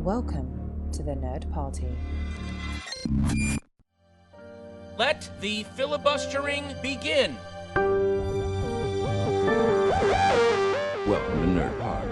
Welcome to the Nerd Party. Let the filibustering begin. Welcome to Nerd Party.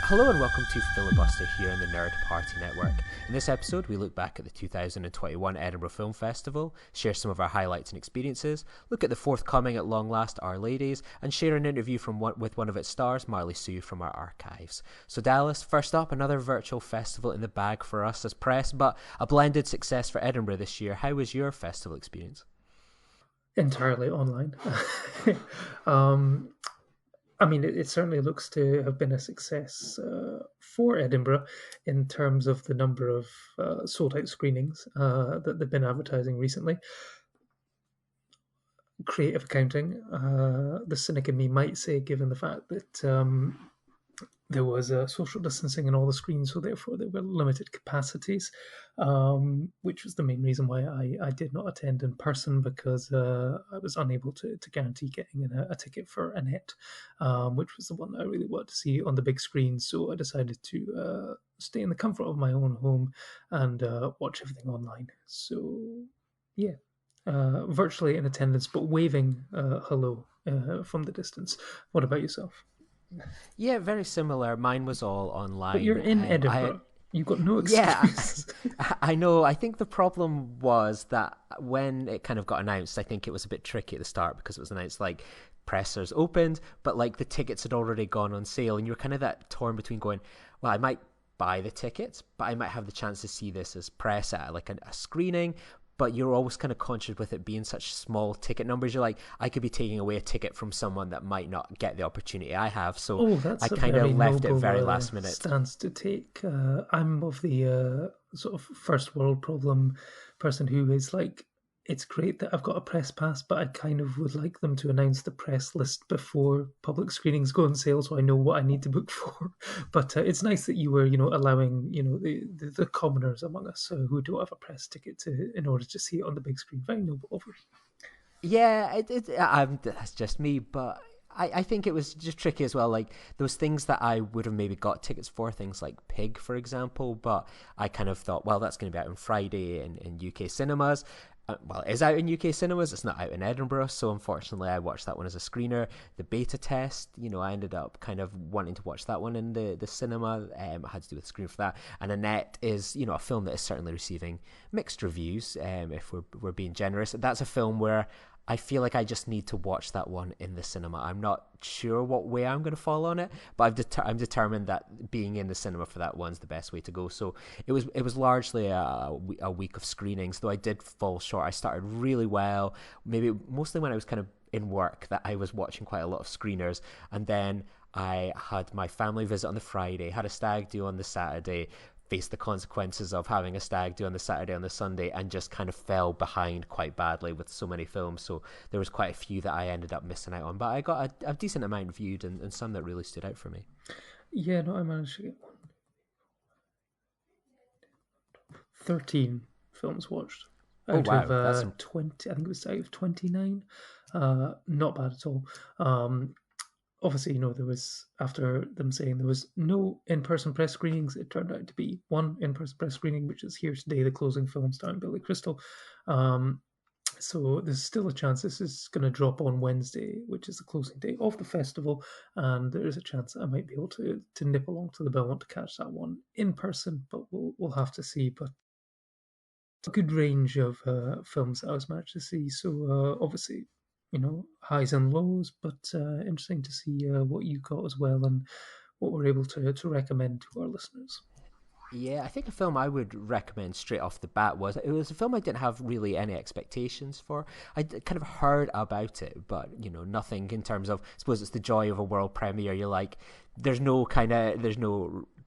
Hello and welcome to Filibuster here on the Nerd Party Network. In this episode, we look back at the 2021 Edinburgh Film Festival, share some of our highlights and experiences, look at the forthcoming at long last Our Ladies, and share an interview with one of its stars, Marli Siu, from our archives. So Dallas, first up, another virtual festival in the bag for us as press, but a blended success for Edinburgh this year. How was your festival experience? Entirely online. I mean, it certainly looks to have been a success for Edinburgh in terms of the number of sold-out screenings that they've been advertising recently. Creative accounting, the cynic in me might say, given the fact that there was social distancing in all the screens, so therefore there were limited capacities, which was the main reason why I did not attend in person, because I was unable to guarantee getting a ticket for Annette, which was the one that I really wanted to see on the big screen. So I decided to stay in the comfort of my own home and watch everything online. So yeah, virtually in attendance, but waving hello from the distance. What about yourself? Yeah, very similar. Mine was all online. But you're in Edinburgh. You've got no excuse. Yeah, I know. I think the problem was that when it kind of got announced, I think it was a bit tricky at the start because it was announced like pressers opened, but like the tickets had already gone on sale, and you were kind of that torn between going, well, I might buy the tickets, but I might have the chance to see this as press at like a screening. But you're always kind of conscious with it being such small ticket numbers. You're like, I could be taking away a ticket from someone that might not get the opportunity I have. So I kind of left it very last minute. Stance to take. I'm of the sort of first world problem person who is like, it's great that I've got a press pass, but I kind of would like them to announce the press list before public screenings go on sale, so I know what I need to book for. But it's nice that you were, allowing, the commoners among us who don't have a press ticket in order to see it on the big screen. Very noble of you. Yeah, that's just me, but I think it was just tricky as well. Like those things that I would have maybe got tickets for, things like Pig, for example, but I kind of thought, well, that's going to be out on Friday in UK cinemas. Well, it is out in UK cinemas. It's not out in Edinburgh, so unfortunately I watched that one as a screener. The beta test, I ended up kind of wanting to watch that one in the cinema. I had to do with the screen for that. And Annette is, a film that is certainly receiving mixed reviews, if we're being generous. That's a film where I feel like I just need to watch that one in the cinema. I'm not sure what way I'm going to fall on it, but I'm determined that being in the cinema for that one's the best way to go. So it was largely a week of screenings, though I did fall short. I started really well, maybe mostly when I was kind of in work, that I was watching quite a lot of screeners, and then I had my family visit on the Friday, had a stag do on the Saturday, faced the consequences of having a stag do on the Saturday, on the Sunday, and just kind of fell behind quite badly with so many films. So there was quite a few that I ended up missing out on, but I got a decent amount viewed and some that really stood out for me. Yeah, no, I managed to get 13 films watched out of 20. I think it was out of 29. Not bad at all. Obviously, there was, after them saying there was no in-person press screenings, it turned out to be one in-person press screening, which is here today, the closing film starring Billy Crystal. So there's still a chance this is going to drop on Wednesday, which is the closing day of the festival, and there is a chance that I might be able to nip along to the Belmont to catch that one in person, but we'll have to see. But a good range of films that I was managed to see, so obviously, highs and lows, but interesting to see what you got as well and what we're able to recommend to our listeners. Yeah, I think a film I would recommend straight off the bat was a film I didn't have really any expectations for. I kind of heard about it, but nothing in terms of, I suppose it's the joy of a world premiere. You're like, there's no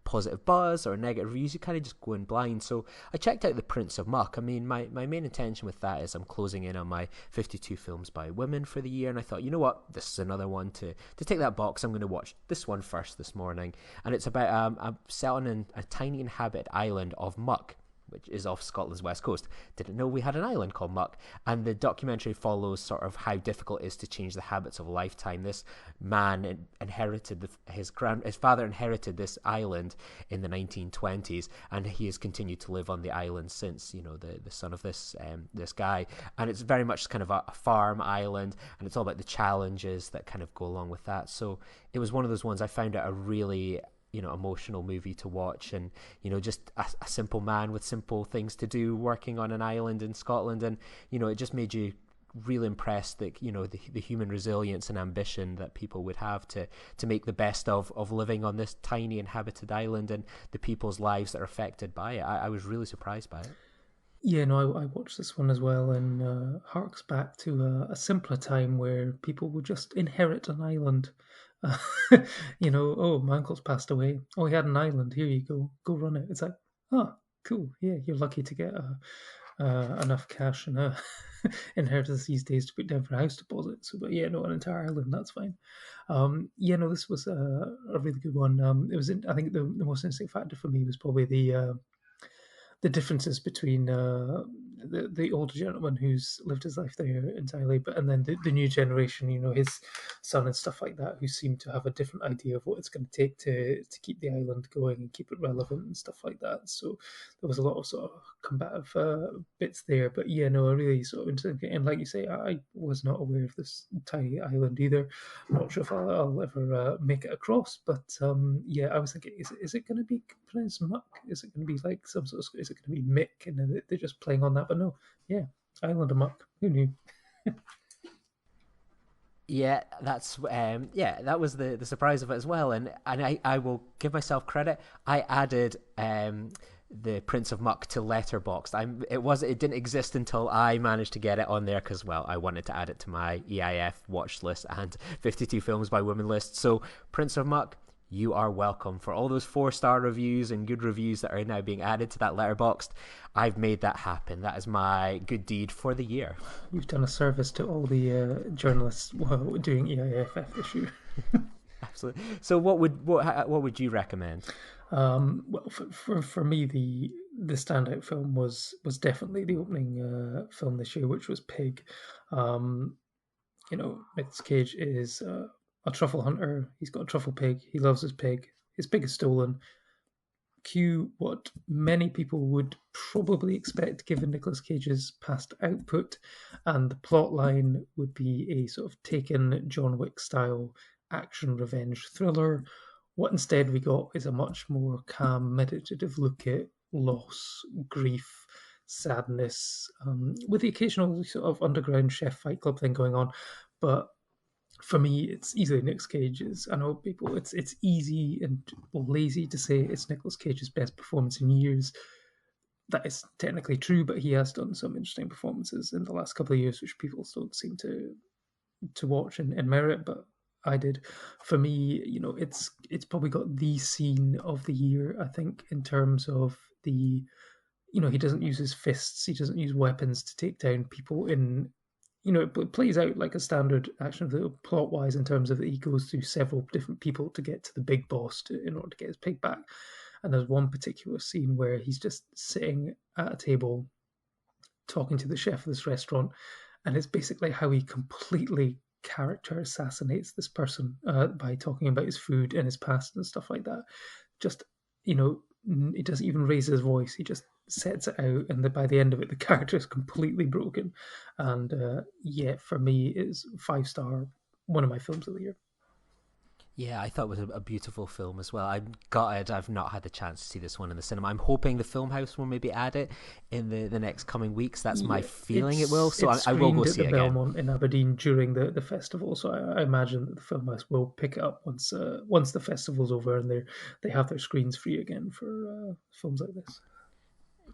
positive buzz or negative reviews. You kind of just go in blind. So I checked out The Prince of Muck. I mean, my main intention with that is I'm closing in on my 52 films by women for the year, and I thought, you know what, this is another one to take that box. I'm going to watch this one first this morning, and it's about set on a tiny inhabited island of Muck, which is off Scotland's west coast. Didn't know we had an island called Muck. And the documentary follows sort of how difficult it is to change the habits of a lifetime. This man inherited his father inherited this island in the 1920s, and he has continued to live on the island since. You know, the son of this guy, and it's very much kind of a farm island, and it's all about the challenges that kind of go along with that. So it was one of those ones I found it a really emotional movie to watch, and just a simple man with simple things to do working on an island in Scotland, and it just made you really impressed that the human resilience and ambition that people would have to make the best of living on this tiny inhabited island, and the people's lives that are affected by it. I was really surprised by it. Yeah, no, I watched this one as well, and harks back to a simpler time where people would just inherit an island. Oh, my uncle's passed away. Oh, he had an island. Here you go run it. It's like, oh, cool. Yeah, you're lucky to get enough cash and inheritance these days to put down for a house deposit. So, but yeah, no, an entire island, that's fine. This was a really good one. I think the most interesting factor for me was probably the differences between the older gentleman who's lived his life there entirely, and then the new generation, his son and stuff like that, who seem to have a different idea of what it's going to take to keep the island going and keep it relevant and stuff like that. So there was a lot of sort of combative bits there. But yeah, no, a really sort of interesting. And like you say, I was not aware of this tiny island either. I'm not sure if I'll ever make it across, but yeah, I was thinking, is it going to be pronounced Muck? Is it going to be like some sort of, is it going to be Mick? And they're just playing on that. But no, yeah, Island of Muck. Who knew? Yeah, that's that was the surprise of it as well. And I will give myself credit. I added the Prince of Muck to Letterboxd. It didn't exist until I managed to get it on there because, well, I wanted to add it to my EIF watch list and 52 films by women list. So Prince of Muck, you are welcome for all those 4-star reviews and good reviews that are now being added to that Letterboxd. I've made that happen. That is my good deed for the year. You've done a service to all the journalists doing EIFF this year. Absolutely. So what would you recommend? Well, for me, the standout film was definitely the opening film this year, which was Pig. Nicolas Cage is a truffle hunter. He's got a truffle pig. He loves his pig. His pig is stolen. Cue what many people would probably expect given Nicolas Cage's past output, and the plot line would be a sort of Taken John Wick style action revenge thriller. What instead we got is a much more calm, meditative look at loss, grief, sadness, with the occasional sort of underground chef fight club thing going on. But for me, it's easily Nicolas Cage's. I know people, it's easy and lazy to say it's Nicolas Cage's best performance in years. That is technically true, but he has done some interesting performances in the last couple of years, which people don't seem to watch and merit, but I did. For me, it's probably got the scene of the year, I think, in terms of the, he doesn't use his fists, he doesn't use weapons to take down people in, it plays out like a standard action film plot-wise in terms of that he goes through several different people to get to the big boss in order to get his pig back. And there's one particular scene where he's just sitting at a table talking to the chef of this restaurant, and it's basically how he completely character assassinates this person by talking about his food and his past and stuff like that. Just, he doesn't even raise his voice. He just sets it out, and by the end of it, the character is completely broken. And for me, it's 5-star, one of my films of the year. Yeah, I thought it was a beautiful film as well. I'm gutted I've not had the chance to see this one in the cinema. I'm hoping the film house will maybe add it in the next coming weeks. That's my feeling it will. So I will go see it again. Belmont in Aberdeen during the festival. So I imagine that the film house will pick it up once the festival's over and they have their screens free again for films like this.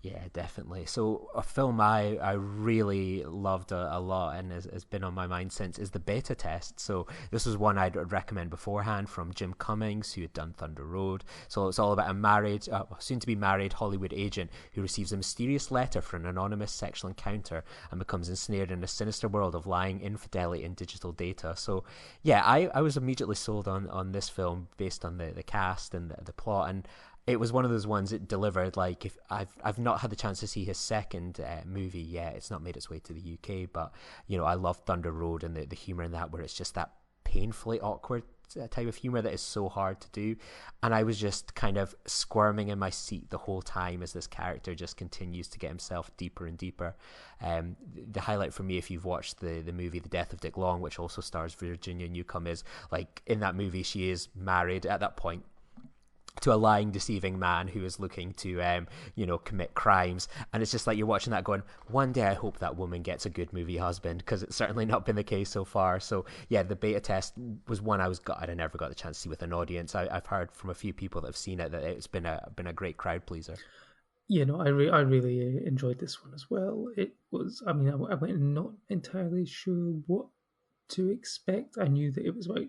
Yeah, definitely. So a film I really loved a lot and has been on my mind since is The Beta Test. So this was one I'd recommend beforehand from Jim Cummings, who had done Thunder Road. So it's all about a soon-to-be married Hollywood agent who receives a mysterious letter for an anonymous sexual encounter and becomes ensnared in a sinister world of lying, infidelity, and digital data. So yeah, I was immediately sold on this film based on the cast and the plot, and it was one of those ones that delivered. Like, if I've not had the chance to see his second movie yet, it's not made its way to the UK, but I love Thunder Road and the humor in that, where it's just that painfully awkward type of humor that is so hard to do, and I was just kind of squirming in my seat the whole time as this character just continues to get himself deeper and deeper. The highlight for me, if you've watched the movie The Death of Dick Long, which also stars Virginia Newcomb, is like, in that movie she is married at that point to a lying, deceiving man who is looking to, commit crimes. And it's just like, you're watching that going, one day I hope that woman gets a good movie husband, because it's certainly not been the case so far. So yeah, the beta test was one I was gutted I never got the chance to see with an audience. I've heard from a few people that have seen it that it's been a great crowd pleaser. I really enjoyed this one as well. It was, I went not entirely sure what to expect. I knew that it was about,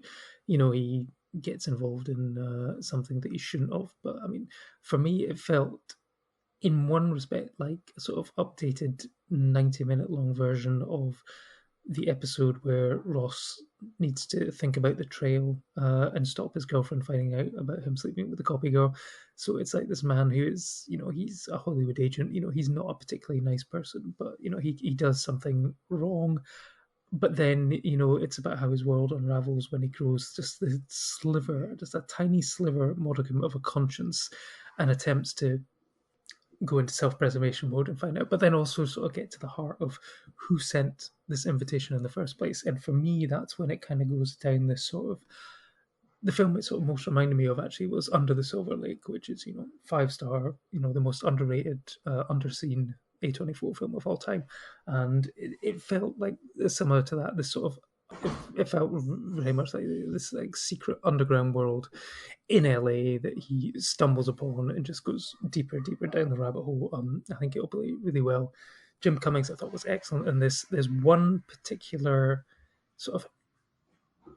he gets involved in something that he shouldn't have. But for me, it felt, in one respect, like a sort of updated 90-minute long version of the episode where Ross needs to think about the trail and stop his girlfriend finding out about him sleeping with the copy girl. So it's like this man who is, he's a Hollywood agent. He's not a particularly nice person, but he does something wrong. But then, it's about how his world unravels when he grows just the sliver, just a tiny sliver modicum of a conscience, and attempts to go into self-preservation mode and find out, but then also sort of get to the heart of who sent this invitation in the first place. And for me, that's when it kind of goes down this sort of, the film it sort of most reminded me of actually was Under the Silver Lake, which is, 5-star, the most underrated, underseen A24 film of all time. And it felt like similar to that, this sort of, it felt very much like this like secret underground world in LA that he stumbles upon and just goes deeper and deeper down the rabbit hole. I think it'll play really well. Jim Cummings, I thought, was excellent in this. There's one particular sort of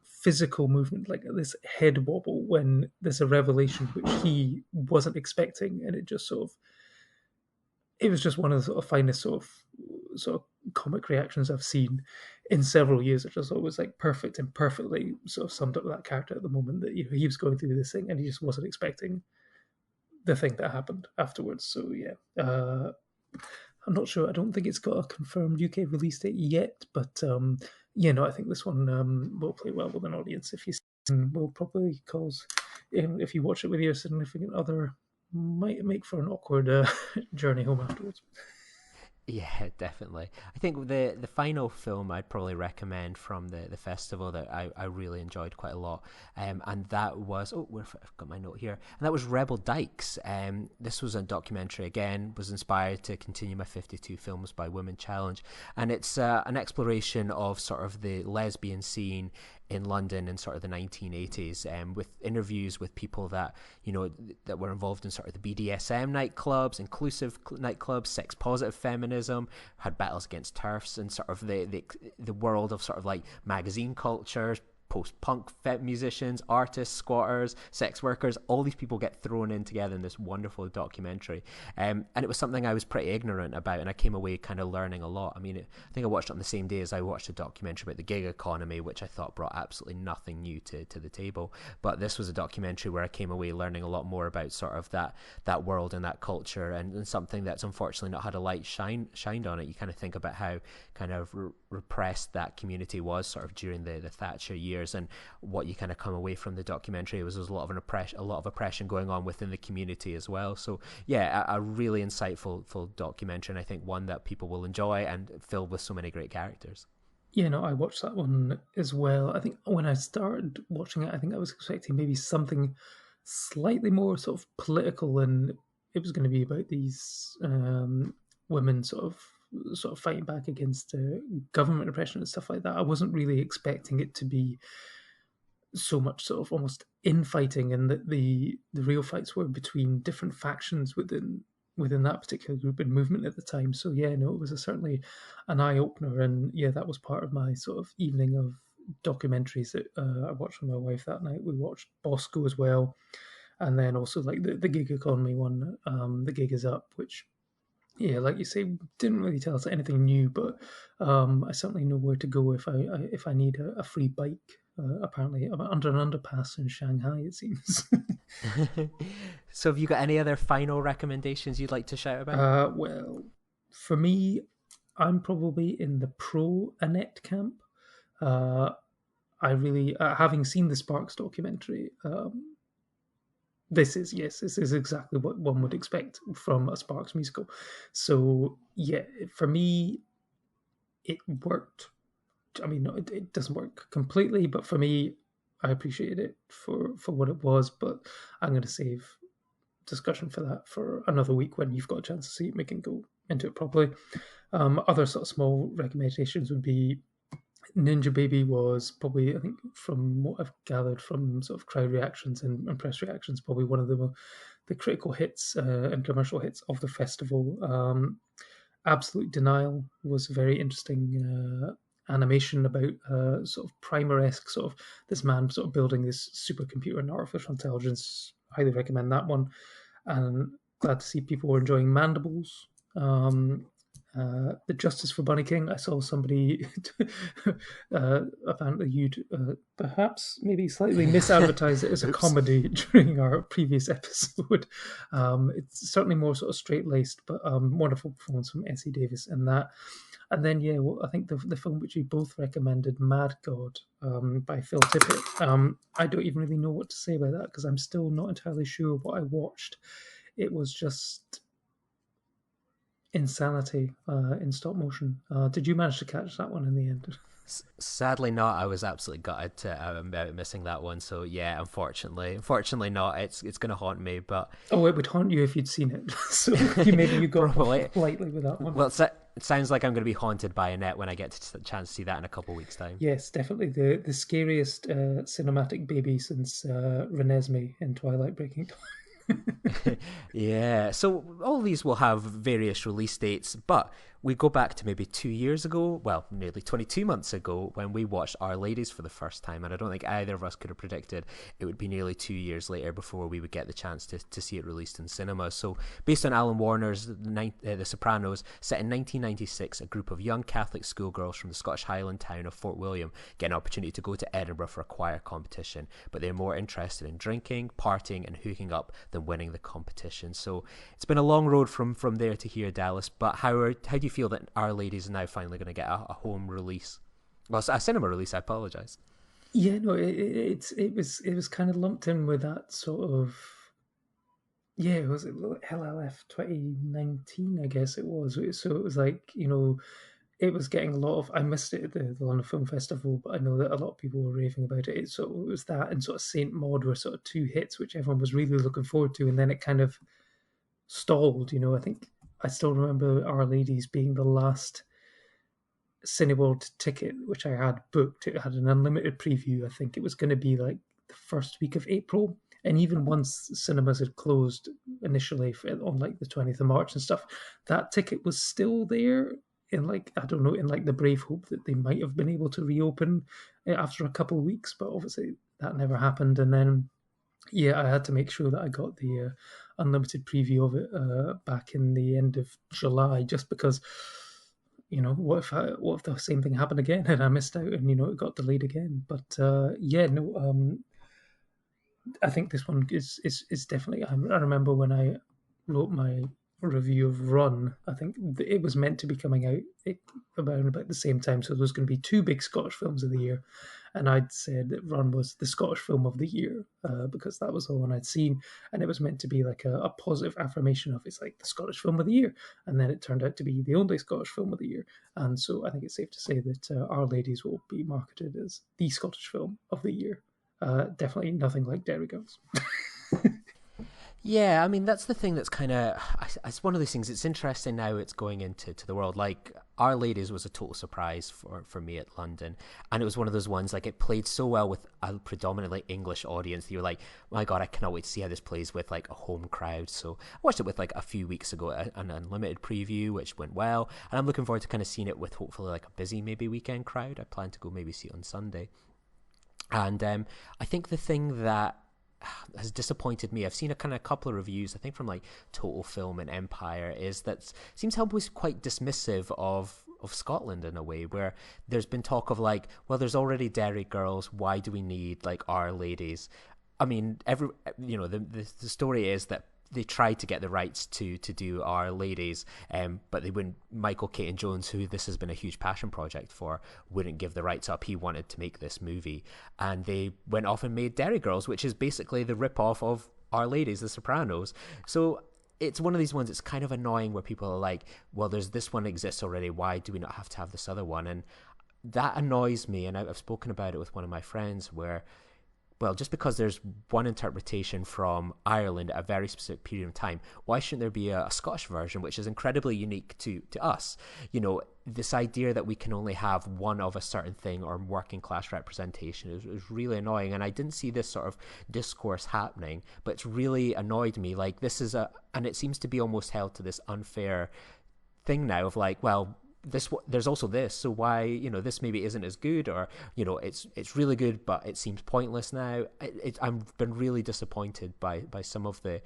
physical movement, like this head wobble, when there's a revelation which he wasn't expecting, and it just sort of, it was just one of the sort of finest sort of comic reactions I've seen in several years. It just thought was like perfect and perfectly sort of summed up that character at the moment that he was going through this thing and he just wasn't expecting the thing that happened afterwards. So yeah, I'm not sure. I don't think it's got a confirmed UK release date yet, but I think this one will play well with an audience. If you will probably cause, if you watch it with your significant other, might make for an awkward journey home afterwards. Yeah, definitely. I think the final film I'd probably recommend from the festival that I really enjoyed quite a lot, and that was, I've got my note here, and that was Rebel Dykes. This was a documentary, again, was inspired to continue my 52 Films by Women challenge, and it's an exploration of sort of the lesbian scene in London in sort of the 1980s, with interviews with people that that were involved in sort of the BDSM nightclubs, inclusive nightclubs, sex positive feminism, had battles against TERFs, and sort of the world of sort of like magazine culture, post-punk musicians, artists, squatters, sex workers. All these people get thrown in together in this wonderful documentary, and it was something I was pretty ignorant about, and I came away kind of learning a lot. I mean, I think I watched it on the same day as I watched a documentary about the gig economy, which I thought brought absolutely nothing new to the table, but this was a documentary where I came away learning a lot more about sort of that world and that culture, and something that's unfortunately not had a light shined on it. You kind of think about how kind of repressed that community was sort of during the Thatcher years, and what you kind of come away from the documentary was a lot of oppression going on within the community as well. So yeah, a really insightful full documentary, and I think one that people will enjoy and filled with so many great characters. Yeah, no, I watched that one as well. I think when I started watching it, I think I was expecting maybe something slightly more sort of political, and it was going to be about these women sort of fighting back against government oppression and stuff like that. I wasn't really expecting it to be so much sort of almost infighting, and that the real fights were between different factions within that particular group and movement at the time. So yeah, no, it was certainly an eye-opener, and yeah, that was part of my sort of evening of documentaries that I watched with my wife that night. We watched Bosco as well, and then also like the gig economy one, The Gig Is Up, which Yeah, like you say, didn't really tell us anything new, but I certainly know where to go if I need a free bike. Apparently, I'm under an underpass in Shanghai, it seems. So have you got any other final recommendations you'd like to shout about? Well, for me, I'm probably in the pro Annette camp. I really, having seen the Sparks documentary, this is exactly what one would expect from a Sparks musical. So yeah, for me, it worked. I mean, no, it doesn't work completely, but for me, I appreciated it for what it was. But I'm going to save discussion for that for another week when you've got a chance to see it. We can go into it properly. Other sort of small recommendations would be Ninja Baby was probably, I think, from what I've gathered from sort of crowd reactions and press reactions, probably one of the critical hits and commercial hits of the festival. Absolute Denial was a very interesting animation about sort of primer-esque, sort of this man sort of building this supercomputer and artificial intelligence. Highly recommend that one. And glad to see people were enjoying Mandibles. The Justice for Bunny King. I saw somebody apparently you'd perhaps maybe slightly misadvertised it as a comedy during our previous episode. It's certainly more sort of straight laced, but wonderful performance from Essie Davis in that. And then I think the film which you both recommended, Mad God, by Phil Tippett. I don't even really know what to say about that because I'm still not entirely sure what I watched. It was just insanity in stop motion. Did you manage to catch that one in the end? Sadly not. I was absolutely gutted about missing that one. So yeah, unfortunately not. It's going to haunt me. But it would haunt you if you'd seen it. So maybe you got lightly with that one. Well, it sounds like I'm going to be haunted by Annette when I get to the chance to see that in a couple of weeks' time. Yes, definitely the scariest cinematic baby since Renesmee in Twilight Breaking Dawn. Yeah, so all these will have various release dates, but we go back to maybe 2 years ago, well, nearly 22 months ago, when we watched Our Ladies for the first time, and I don't think either of us could have predicted it would be nearly 2 years later before we would get the chance to see it released in cinemas. So, based on Alan Warner's The Sopranos, set in 1996, a group of young Catholic schoolgirls from the Scottish Highland town of Fort William get an opportunity to go to Edinburgh for a choir competition, but they're more interested in drinking, partying, and hooking up than winning the competition. So, it's been a long road from there to here, Dallas, but how do you feel that Our Ladies is now finally going to get a home release? Well, a cinema release, I apologise. Yeah, no, it was kind of lumped in with that sort of, yeah, it was LLF 2019, I guess it was. So it was like, it was getting a lot of, I missed it at the London Film Festival, but I know that a lot of people were raving about it. So it was that and sort of Saint Maud were sort of two hits, which everyone was really looking forward to. And then it kind of stalled, I think I still remember Our Ladies being the last Cineworld ticket, which I had booked. It had an unlimited preview. I think it was going to be like the first week of April. And even once cinemas had closed initially on like the 20th of March and stuff, that ticket was still there in like, I don't know, in like the brave hope that they might have been able to reopen after a couple of weeks. But obviously that never happened. And then, yeah, I had to make sure that I got the unlimited preview of it back in the end of July, just because, what if the same thing happened again and I missed out and it got delayed again? But I think this one is definitely. I remember when I wrote my review of Run, I think it was meant to be coming out about the same time, so there was going to be two big Scottish films of the year. And I'd said that Run was the Scottish film of the year because that was the one I'd seen. And it was meant to be like a positive affirmation of it's like the Scottish film of the year. And then it turned out to be the only Scottish film of the year. And so I think it's safe to say that Our Ladies will be marketed as the Scottish film of the year. Definitely nothing like Derry Girls. Yeah, I mean, that's the thing that's kind of, it's one of those things, it's interesting now it's going into the world. Like, Our Ladies was a total surprise for me at London. And it was one of those ones, like, it played so well with a predominantly English audience that you were like, my God, I cannot wait to see how this plays with, like, a home crowd. So I watched it with, like, a few weeks ago, an unlimited preview, which went well. And I'm looking forward to kind of seeing it with hopefully, like, a busy, maybe weekend crowd. I plan to go maybe see it on Sunday. And I think the thing that has disappointed me. I've seen a kind of couple of reviews, I think from like Total Film and Empire, is that seems to always quite dismissive of Scotland in a way, where there's been talk of like, well, there's already Derry Girls, why do we need like Our Ladies? I mean, the story is that they tried to get the rights to do Our Ladies, but they wouldn't. Michael Caton Jones, who this has been a huge passion project for, wouldn't give the rights up. He wanted to make this movie, and they went off and made Derry Girls, which is basically the rip-off of Our Ladies, The Sopranos. So it's one of these ones that's kind of annoying, where people are like, well, there's this one exists already, why do we not have to have this other one? And that annoys me, and I've spoken about it with one of my friends, where, well, just because there's one interpretation from Ireland at a very specific period of time, why shouldn't there be a Scottish version, which is incredibly unique to us? You know, this idea that we can only have one of a certain thing, or working class representation, is really annoying. And I didn't see this sort of discourse happening, but it's really annoyed me. Like, this is and it seems to be almost held to this unfair thing now of like, well, there's also this, so why, this maybe isn't as good, or it's really good but it seems pointless now. I've been really disappointed by some of the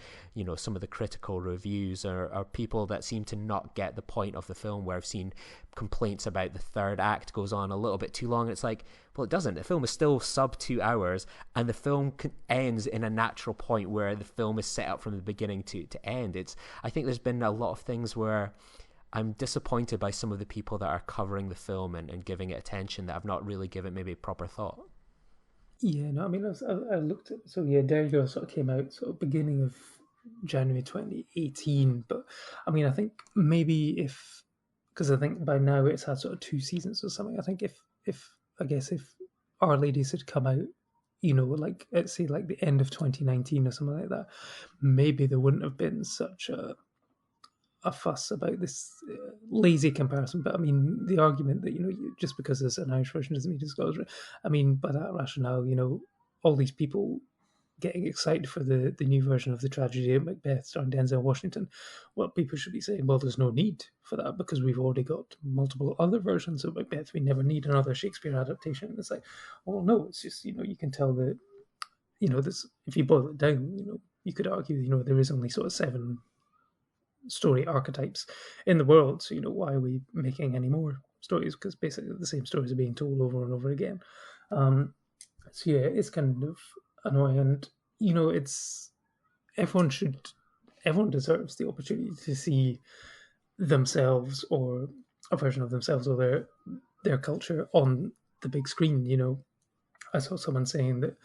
some of the critical reviews, or people that seem to not get the point of the film, where I've seen complaints about the third act goes on a little bit too long. It's like, well, it doesn't. The film is still sub 2 hours, and the film ends in a natural point where the film is set up from the beginning to end. I think there's been a lot of things where I'm disappointed by some of the people that are covering the film and giving it attention that have not really given it maybe proper thought. Yeah, no, I mean, I looked at, so yeah, Derry Girls sort of came out sort of beginning of January 2018, but I mean, I think maybe because I think by now it's had sort of 2 seasons or something. I think if Our Ladies had come out, like, let's say like the end of 2019 or something like that, maybe there wouldn't have been such a fuss about this lazy comparison. But I mean, the argument that just because there's an Irish version doesn't mean it's Scottish. I mean, by that rationale, all these people getting excited for the new version of the tragedy of Macbeth starring Denzel Washington, well, people should be saying, well, there's no need for that because we've already got multiple other versions of Macbeth. We never need another Shakespeare adaptation. And it's like, well, no, it's just you can tell that this, if you boil it down, you could argue there is only sort of 7 story archetypes in the world, so why are we making any more stories? Because basically the same stories are being told over and over again. So yeah, it's kind of annoying, and it's everyone deserves the opportunity to see themselves, or a version of themselves, or their culture on the big screen. I saw someone saying that,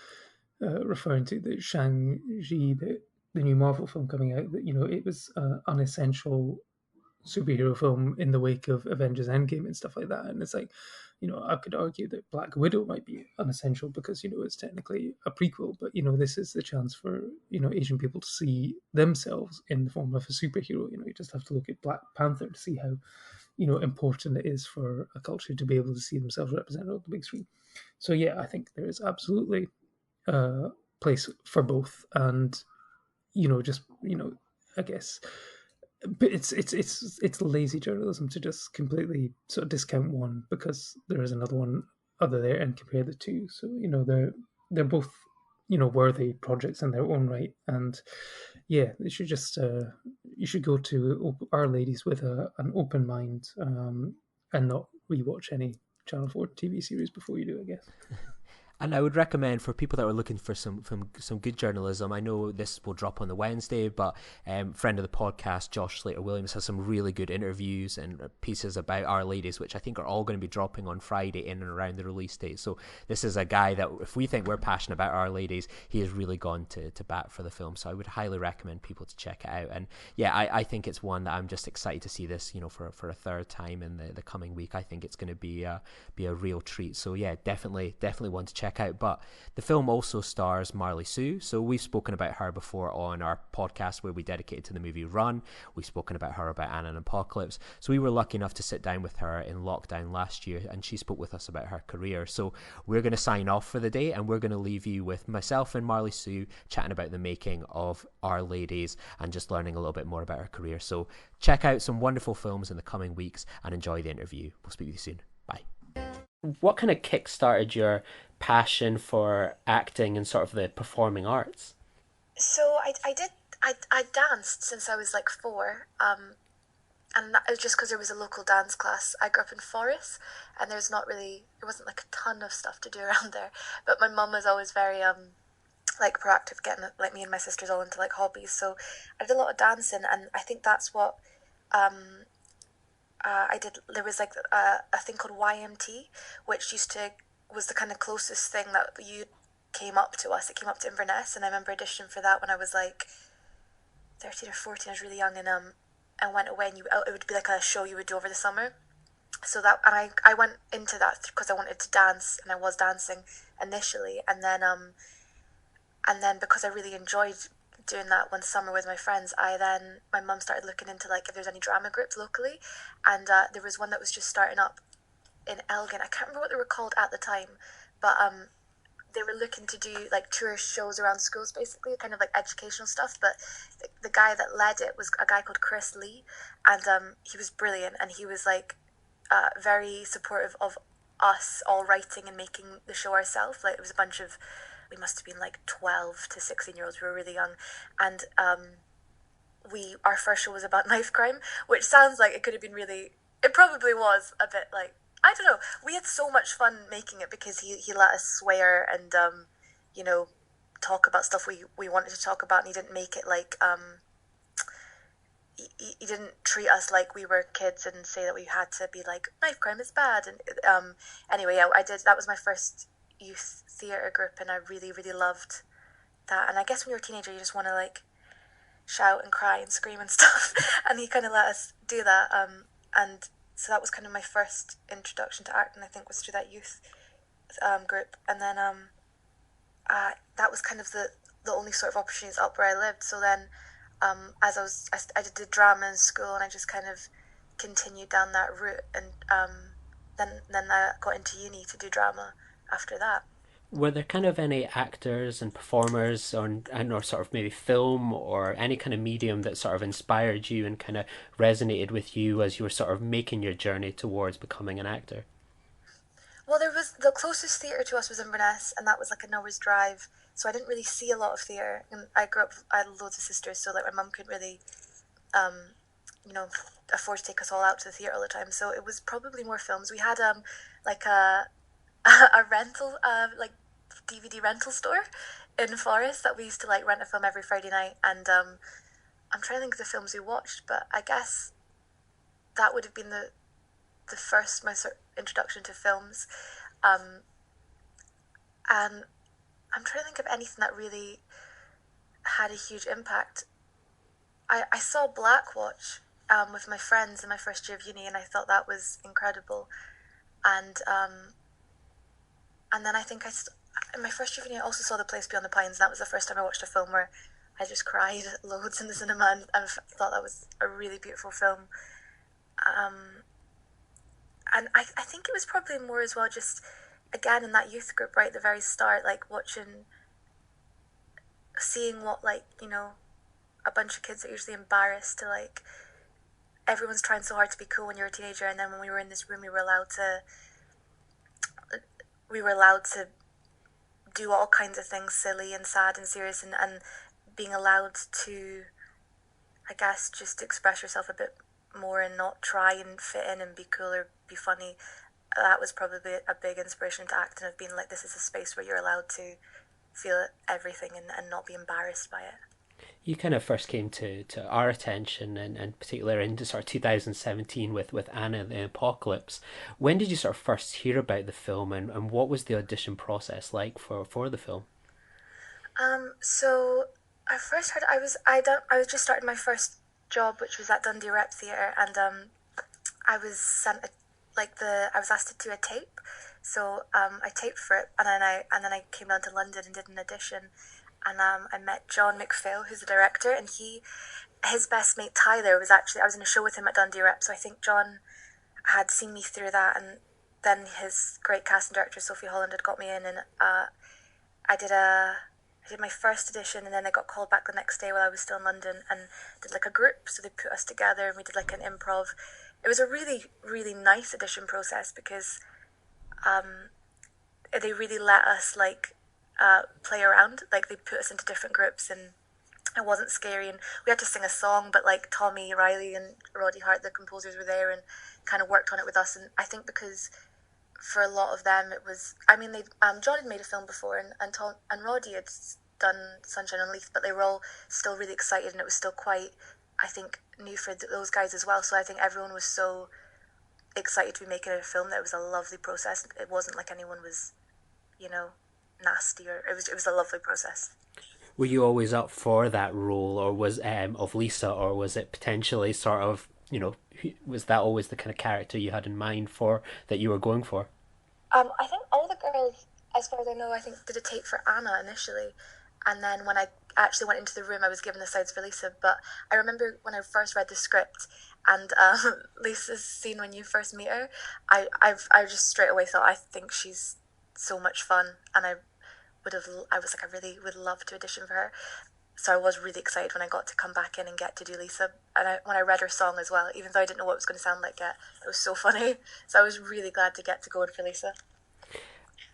referring to the Shang-Chi, the new Marvel film coming out, that it was an unessential superhero film in the wake of Avengers Endgame and stuff like that. And it's like, I could argue that Black Widow might be unessential because it's technically a prequel, but this is the chance for Asian people to see themselves in the form of a superhero. You just have to look at Black Panther to see how important it is for a culture to be able to see themselves represented on the big screen. So yeah, I think there is absolutely a place for both, and I guess, but it's lazy journalism to just completely sort of discount one because there is another one other there and compare the two. So they're both worthy projects in their own right, and yeah, they should just you should go to Our Ladies with an open mind, and not rewatch any Channel 4 TV series before you do, I guess. And I would recommend, for people that are looking for some good journalism, I know this will drop on the Wednesday, but friend of the podcast, Josh Slater-Williams, has some really good interviews and pieces about Our Ladies, which I think are all going to be dropping on Friday in and around the release date. So this is a guy that, if we think we're passionate about Our Ladies, he has really gone to bat for the film. So I would highly recommend people to check it out. And yeah, I think it's one that I'm just excited to see this, for a third time in the coming week. I think it's going to be a real treat. So yeah, definitely one to check out. But the film also stars Marli Siu, so we've spoken about her before on our podcast where we dedicated to the movie Run. We've spoken about her about Anna and Apocalypse, so we were lucky enough to sit down with her in lockdown last year, and she spoke with us about her career. So we're going to sign off for the day, and we're going to leave you with myself and Marli Siu chatting about the making of Our Ladies and just learning a little bit more about her career. So check out some wonderful films in the coming weeks and enjoy the interview. We'll speak with you soon. Bye. What kind of kick-started your passion for acting and sort of the performing arts? So I danced since I was like 4, and that was just because there was a local dance class. I grew up in Forres, and there wasn't like a ton of stuff to do around there. But my mum was always very like proactive, getting like me and my sisters all into like hobbies. So I did a lot of dancing, and I think that's what I did. There was like a thing called YMT, which was the kind of closest thing that you came up to us. It came up to Inverness, and I remember auditioning for that when I was like 13 or 14. I was really young, and I went away, and it would be like a show you would do over the summer. So that, and I went into that because I wanted to dance, and I was dancing initially, and then because I really enjoyed doing that one summer with my friends, my mum started looking into like if there's any drama groups locally, and there was one that was just starting up in Elgin. I can't remember what they were called at the time, but they were looking to do like tour shows around schools, basically, kind of like educational stuff. But the guy that led it was a guy called Chris Lee, and he was brilliant, and he was like very supportive of us all writing and making the show ourselves. Like it was a bunch of, we must have been like 12 to 16-year-olds. We were really young, and our first show was about knife crime, which sounds like it could have been really. It probably was a bit like, I don't know. We had so much fun making it because he let us swear and talk about stuff we wanted to talk about, and he didn't make it like he didn't treat us like we were kids and say that we had to be like knife crime is bad. And anyway, yeah, I did. That was my first youth theatre group, and I really, really loved that. And I guess when you're a teenager, you just want to like shout and cry and scream and stuff, and he kind of let us do that. And so that was kind of my first introduction to acting, I think, was through that youth group. And then that was kind of the only sort of opportunities up where I lived. So then as I did drama in school, and I just kind of continued down that route. And then I got into uni to do drama after that. Were there kind of any actors and performers or sort of maybe film or any kind of medium that sort of inspired you and kind of resonated with you as you were sort of making your journey towards becoming an actor? Well, there was the closest theatre to us was Inverness, and that was like an hour's drive. So I didn't really see a lot of theatre. And I had loads of sisters, so like my mum couldn't really, afford to take us all out to the theatre all the time. So it was probably more films. We had like a rental like DVD rental store in Forres that we used to like rent a film every Friday night, and I'm trying to think of the films we watched, but I guess that would have been the first my sort of introduction to films, and I'm trying to think of anything that really had a huge impact. I saw Blackwatch with my friends in my first year of uni, and I thought that was incredible, and then I think in my first year of uni I also saw The Place Beyond the Pines, and that was the first time I watched a film where I just cried loads in the cinema, and thought that was a really beautiful film. And I think it was probably more as well, just again in that youth group right at the very start, like seeing what like, a bunch of kids are usually embarrassed to like, everyone's trying so hard to be cool when you're a teenager, and then when we were in this room we were allowed to do all kinds of things, silly and sad and serious, and being allowed to, I guess, just express yourself a bit more and not try and fit in and be cool or be funny. That was probably a big inspiration to acting, of being like, this is a space where you're allowed to feel everything and not be embarrassed by it. You kind of first came to our attention, and particularly into sort of 2017 with Anna and the Apocalypse. When did you sort of first hear about the film, and what was the audition process like for the film? So I first heard, I was just starting my first job, which was at Dundee Rep Theatre, and I was sent I was asked to do a tape, so I taped for it, and then I came down to London and did an audition, and I met John McPhail, who's the director, and his best mate Tyler was actually, I was in a show with him at Dundee Rep, so I think John had seen me through that, and then his great casting director Sophie Holland had got me in, and I did my first audition, and then I got called back the next day while I was still in London, and did like a group, so they put us together and we did like an improv. It was a really, really nice audition process because they really let us like play around. Like they put us into different groups, and it wasn't scary, and we had to sing a song, but like Tommy Riley and Roddy Hart, the composers, were there and kind of worked on it with us. And I think because for a lot of them it was, I mean, they John had made a film before, and Tom and Roddy had done Sunshine on Leith, but they were all still really excited, and it was still quite, I think, new for those guys as well. So I think everyone was so excited to be making a film that it was a lovely process. It wasn't like anyone was, nasty, or it was a lovely process. Were you always up for that role, or was of Lisa, or was it potentially sort of, was that always the kind of character you had in mind for that you were going for? I think all the girls, as far as I know, I think did a take for Anna initially, and then when I actually went into the room, I was given the sides for Lisa. But I remember when I first read the script and Lisa's scene when you first meet her, I just straight away thought, I think she's so much fun, and I was like, I really would love to audition for her. So I was really excited when I got to come back in and get to do Lisa. And when I read her song as well, even though I didn't know what it was going to sound like yet, it was so funny. So I was really glad to get to go in for Lisa.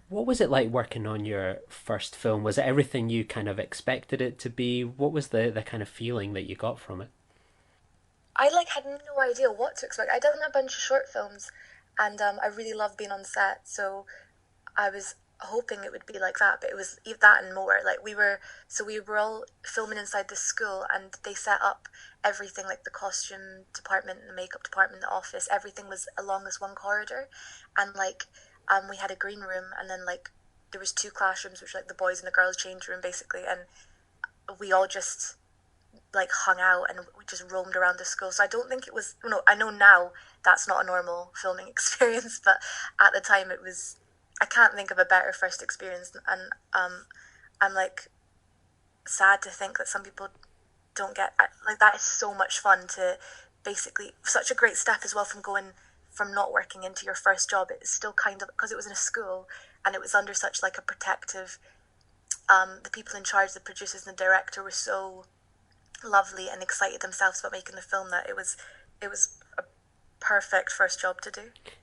What was it like working on your first film? Was it everything you kind of expected it to be? What was the kind of feeling that you got from it? I had no idea what to expect. I'd done a bunch of short films, and I really loved being on set. So I was hoping it would be like that, but it was that and more. We were all filming inside the school, and they set up everything, like the costume department, the makeup department, the office. Everything was along this one corridor, and we had a green room, and then there was two classrooms, which were the boys and the girls change room basically, and we all just hung out and we just roamed around the school. So I don't think it was, I know now that's not a normal filming experience, but at the time it was. I can't think of a better first experience, and I'm sad to think that some people don't get that. Is so much fun to basically, such a great step as well, from going from not working into your first job. It's still kind of, because it was in a school and it was under such a protective, the people in charge, the producers and the director, were so lovely and excited themselves about making the film that it was a perfect first job to do.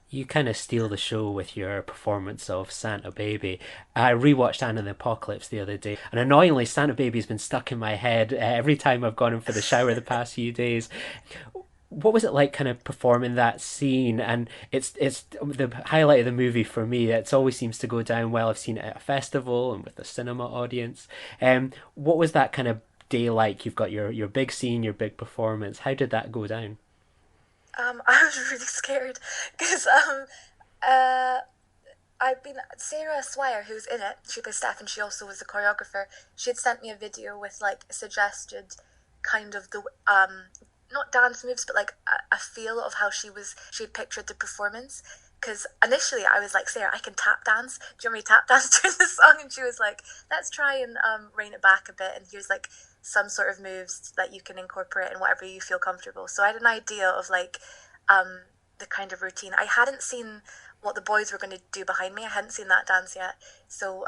You kind of steal the show with your performance of Santa Baby. I rewatched Anna and the Apocalypse the other day, and annoyingly, Santa Baby's been stuck in my head every time I've gone in for the shower the past few days. What was it like kind of performing that scene? And it's the highlight of the movie for me. It always seems to go down well. I've seen it at a festival and with a cinema audience. What was that kind of day like? You've got your big scene, your big performance. How did that go down? I was really scared because Sarah Swire, who's in it, she plays Steph, and she also was the choreographer. She had sent me a video with suggested kind of the not dance moves, but a feel of how she had pictured the performance. Because initially I was like, Sarah, I can tap dance. Do you want me to tap dance during the song? And she was like, let's try and rein it back a bit. And here's some sort of moves that you can incorporate in whatever you feel comfortable. So I had an idea of the kind of routine. I hadn't seen what the boys were going to do behind me. I hadn't seen that dance yet. So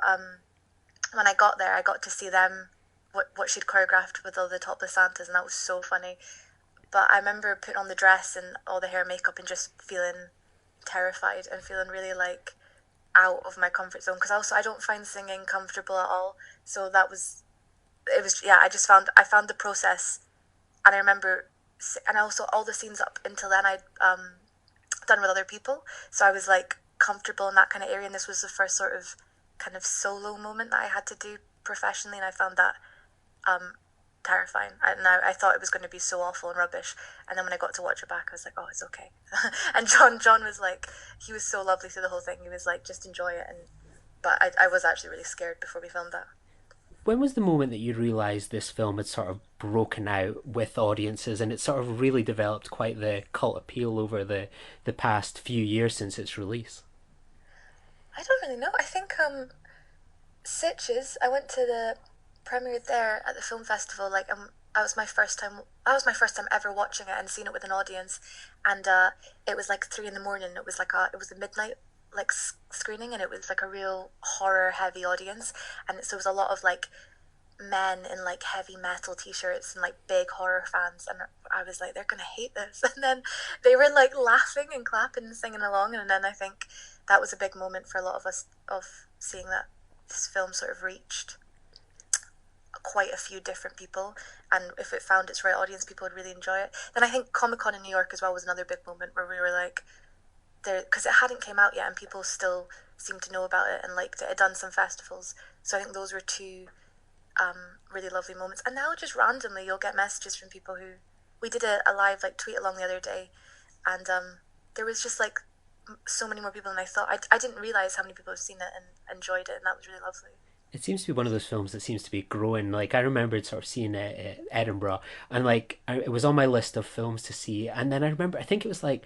when I got there, I got to see them, what she'd choreographed with all the topless Santas, and that was so funny. But I remember putting on the dress and all the hair and makeup and just feeling terrified and feeling really out of my comfort zone, because also I don't find singing comfortable at all. So I found the process, and I remember, and also all the scenes up until then I'd done with other people, so I was comfortable in that kind of area, and this was the first sort of kind of solo moment that I had to do professionally, and I found that terrifying. I thought it was going to be so awful and rubbish, and then when I got to watch it back, I was like, oh, it's okay. And John was he was so lovely through the whole thing. He was just enjoy it, but I was actually really scared before we filmed that. When was the moment that you realised this film had sort of broken out with audiences, and it sort of really developed quite the cult appeal over the past few years since its release? I don't really know. I think Sitges, I went to the premiere there at the film festival. That was my first time ever watching it and seeing it with an audience, and it was 3 a.m. It was it was a midnight screening, and it was a real horror heavy audience, and so it was a lot of men in heavy metal t-shirts and big horror fans, and I was they're gonna hate this, and then they were laughing and clapping and singing along, and then I think that was a big moment for a lot of us of seeing that this film sort of reached quite a few different people, and if it found its right audience, people would really enjoy it. Then I think Comic-Con in New York as well was another big moment where we were like, there, because it hadn't came out yet and people still seemed to know about it and liked it. It had done some festivals, so I think those were two really lovely moments. And now just randomly you'll get messages from people who, we did a live like tweet along the other day, and there was just like so many more people than I thought. I didn't realize how many people have seen it and enjoyed it, and that was really lovely. It seems to be one of those films that seems to be growing. Like, I remembered sort of seeing it at Edinburgh, and like it was on my list of films to see. And then I think it was like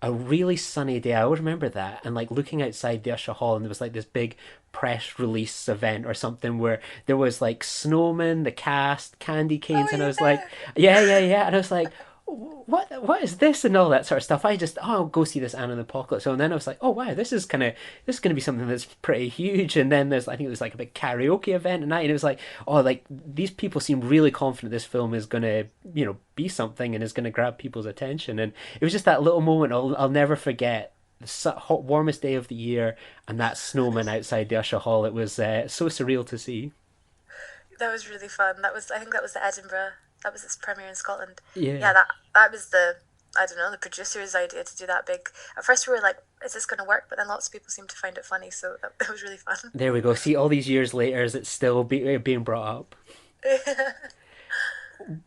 a really sunny day. I always remember that, and like looking outside the Usher Hall, and there was like this big press release event or something where there was like snowmen, the cast, candy canes, and I was like, yeah, and I was like, what is this and all that sort of stuff. I'll go see this Anna and the Apocalypse. So and then I was like, oh wow, this is going to be something that's pretty huge. And then I think it was like a big karaoke event at night, and it was like, oh, like these people seem really confident this film is going to, you know, be something and is going to grab people's attention. And it was just that little moment I'll never forget. The hot, warmest day of the year, and that snowman outside the Usher Hall. It was so surreal to see. That was really fun. I think that was the Edinburgh. That was its premiere in Scotland. Yeah. That was the producer's idea to do that big. At first we were like, is this going to work? But then lots of people seemed to find it funny, so it was really fun. There we go. See, all these years later, it's still being brought up.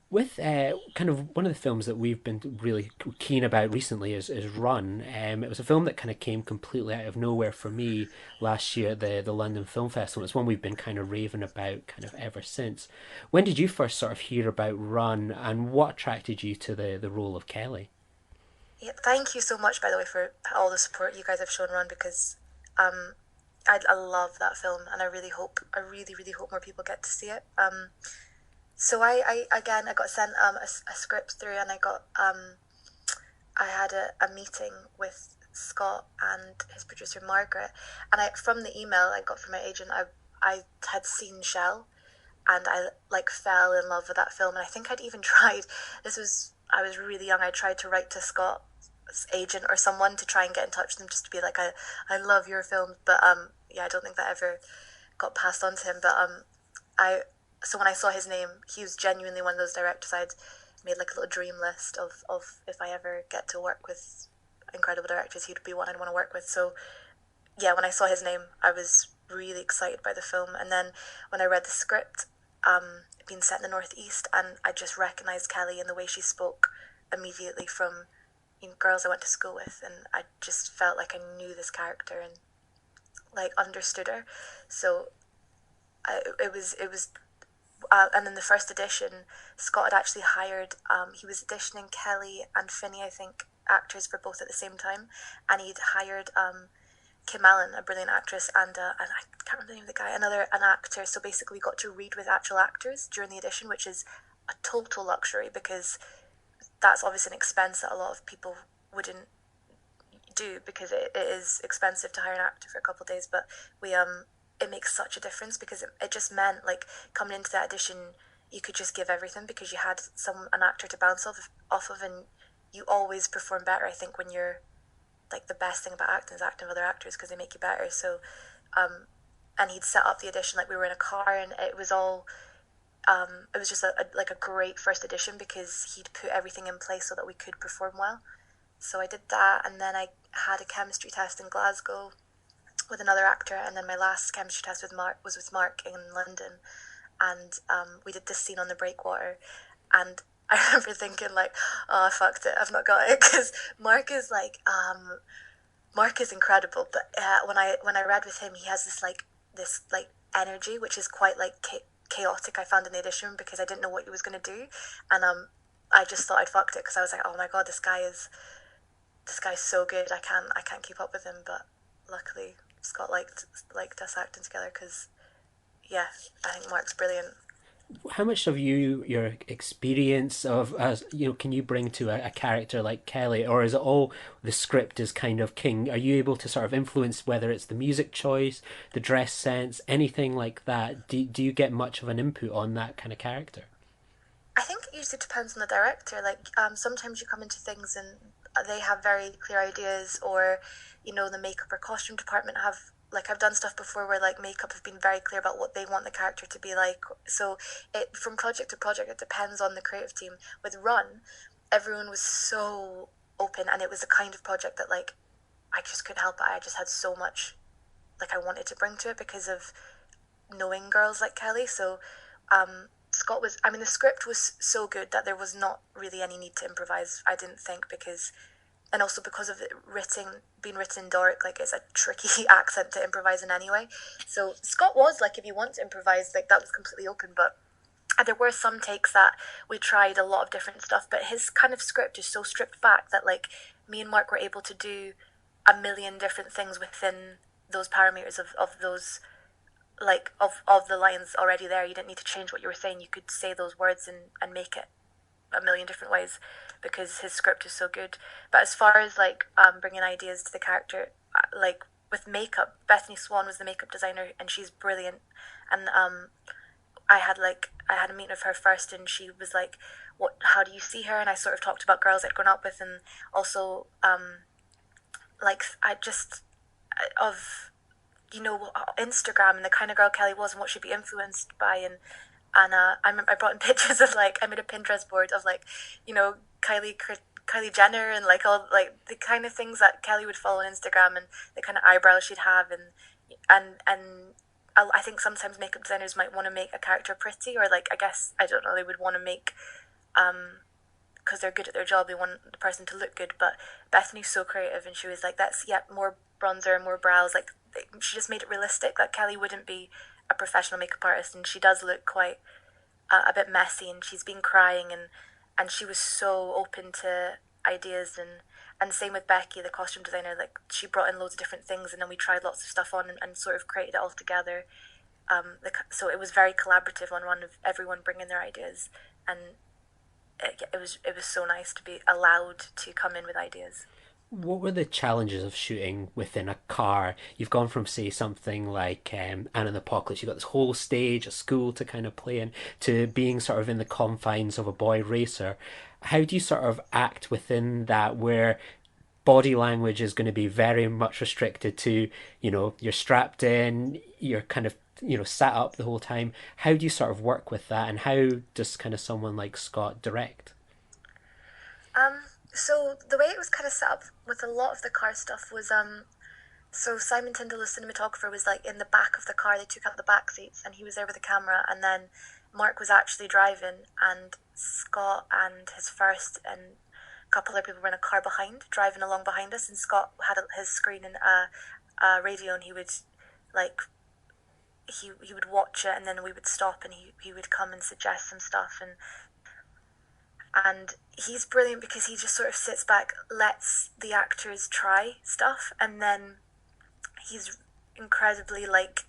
With kind of one of the films that we've been really keen about recently is Run. It was a film that kind of came completely out of nowhere for me last year at the London Film Festival. It's one we've been kind of raving about kind of ever since. When did you first sort of hear about Run, and what attracted you to the role of Kelly? Yeah, thank you so much, by the way, for all the support you guys have shown Run, because I love that film, and I really hope more people get to see it. So I got sent a script through, and I had a meeting with Scott and his producer Margaret, and from the email I got from my agent, I had seen Shell, and I like fell in love with that film. And I think I'd even tried, I was really young, I tried to write to Scott's agent or someone to try and get in touch with him, just to be like, I love your film, but I don't think that ever got passed on to him. But so when I saw his name, he was genuinely one of those directors I'd made like a little dream list of if I ever get to work with incredible directors, he'd be one I'd want to work with. So yeah, when I saw his name, I was really excited by the film. And then when I read the script, being set in the Northeast, and I just recognised Kelly in the way she spoke immediately from girls I went to school with, and I just felt like I knew this character and like understood her. So it was and then the first edition, Scott had actually hired, he was auditioning Kelly and Finney, I think, actors for both at the same time, and he'd hired Kim Allen, a brilliant actress, and I can't remember the name of the guy, an actor. So basically we got to read with actual actors during the audition, which is a total luxury, because that's obviously an expense that a lot of people wouldn't do, because it is expensive to hire an actor for a couple of days. But we it makes such a difference, because it just meant like coming into that audition, you could just give everything because you had an actor to bounce off of, and you always perform better, I think, when you're like, the best thing about acting is acting with other actors, because they make you better. So and he'd set up the audition like we were in a car, and it was all it was just a great first audition, because he'd put everything in place so that we could perform well. So I did that, and then I had a chemistry test in Glasgow with another actor, and then my last chemistry test was with Mark in London, and we did this scene on the breakwater, and I remember thinking like, oh, I fucked it, I've not got it, because Mark is incredible, but when I read with him, he has this energy which is quite like chaotic, I found in the audition, because I didn't know what he was going to do, and I just thought I'd fucked it, because I was like, oh my god, this guy's so good, I can't keep up with him. But luckily Scott liked us acting together, because yeah, I think Mark's brilliant. How much of your experience of can you bring to a character like Kelly, or is it all the script is kind of king? Are you able to sort of influence whether it's the music choice, the dress sense, anything like that? Do you get much of an input on that kind of character? I think it usually depends on the director. Like sometimes you come into things and they have very clear ideas, or the makeup or costume department have, like, I've done stuff before where like makeup have been very clear about what they want the character to be like. So it, from project to project, it depends on the creative team. With Run, everyone was so open, and it was the kind of project that, like, I just couldn't help it. I just had so much, like, I wanted to bring to it because of knowing girls like Kelly. So Scott was, I mean, the script was so good that there was not really any need to improvise, I didn't think, because, and also because of it being written in Doric, like, it's a tricky accent to improvise in anyway. So Scott was like, if you want to improvise, like, that was completely open. But there were some takes that we tried a lot of different stuff, but his kind of script is so stripped back that, like, me and Mark were able to do a million different things within those parameters of those, like, of the lines already there. You didn't need to change what you were saying. You could say those words and make it a million different ways because his script is so good. But as far as, like, bringing ideas to the character, like, with makeup, Bethany Swan was the makeup designer, and she's brilliant. And I had a meeting with her first, and she was like, how do you see her? And I sort of talked about girls I'd grown up with, and also like, I just, of, Instagram and the kind of girl Kelly was and what she'd be influenced by. And I remember I brought in pictures of, like, I made a Pinterest board of, like, Kylie Jenner and, like, all, like, the kind of things that Kelly would follow on Instagram and the kind of eyebrows she'd have. And I think sometimes makeup designers might want to make a character pretty, or, like, I guess, I don't know, they would want to make, because they're good at their job, they want the person to look good. But Bethany's so creative, and she was like, that's, more bronzer, more brows. Like, she just made it realistic. Like, Kelly wouldn't be a professional makeup artist, and she does look quite a bit messy, and she's been crying, and she was so open to ideas. And same with Becky, the costume designer. Like, she brought in loads of different things, and then we tried lots of stuff on and sort of created it all together. So it was very collaborative on one of everyone bringing their ideas, and it was so nice to be allowed to come in with ideas. What were the challenges of shooting within a car? You've gone from, say, something like Anne and the Apocalypse, you've got this whole stage, a school to kind of play in, to being sort of in the confines of a boy racer. How do you sort of act within that, where body language is going to be very much restricted to, you're strapped in, you're kind of, sat up the whole time. How do you sort of work with that, and how does kind of someone like Scott direct? So the way it was kind of set up with a lot of the car stuff was, so Simon Tyndall, the cinematographer, was, like, in the back of the car. They took out the back seats, and he was there with the camera. And then Mark was actually driving, and Scott and his first and a couple other people were in a car behind, driving along behind us. And Scott had his screen and a radio, and he would, like, he would watch it, and then we would stop, and he would come and suggest some stuff. And he's brilliant because he just sort of sits back, lets the actors try stuff, and then he's incredibly, like,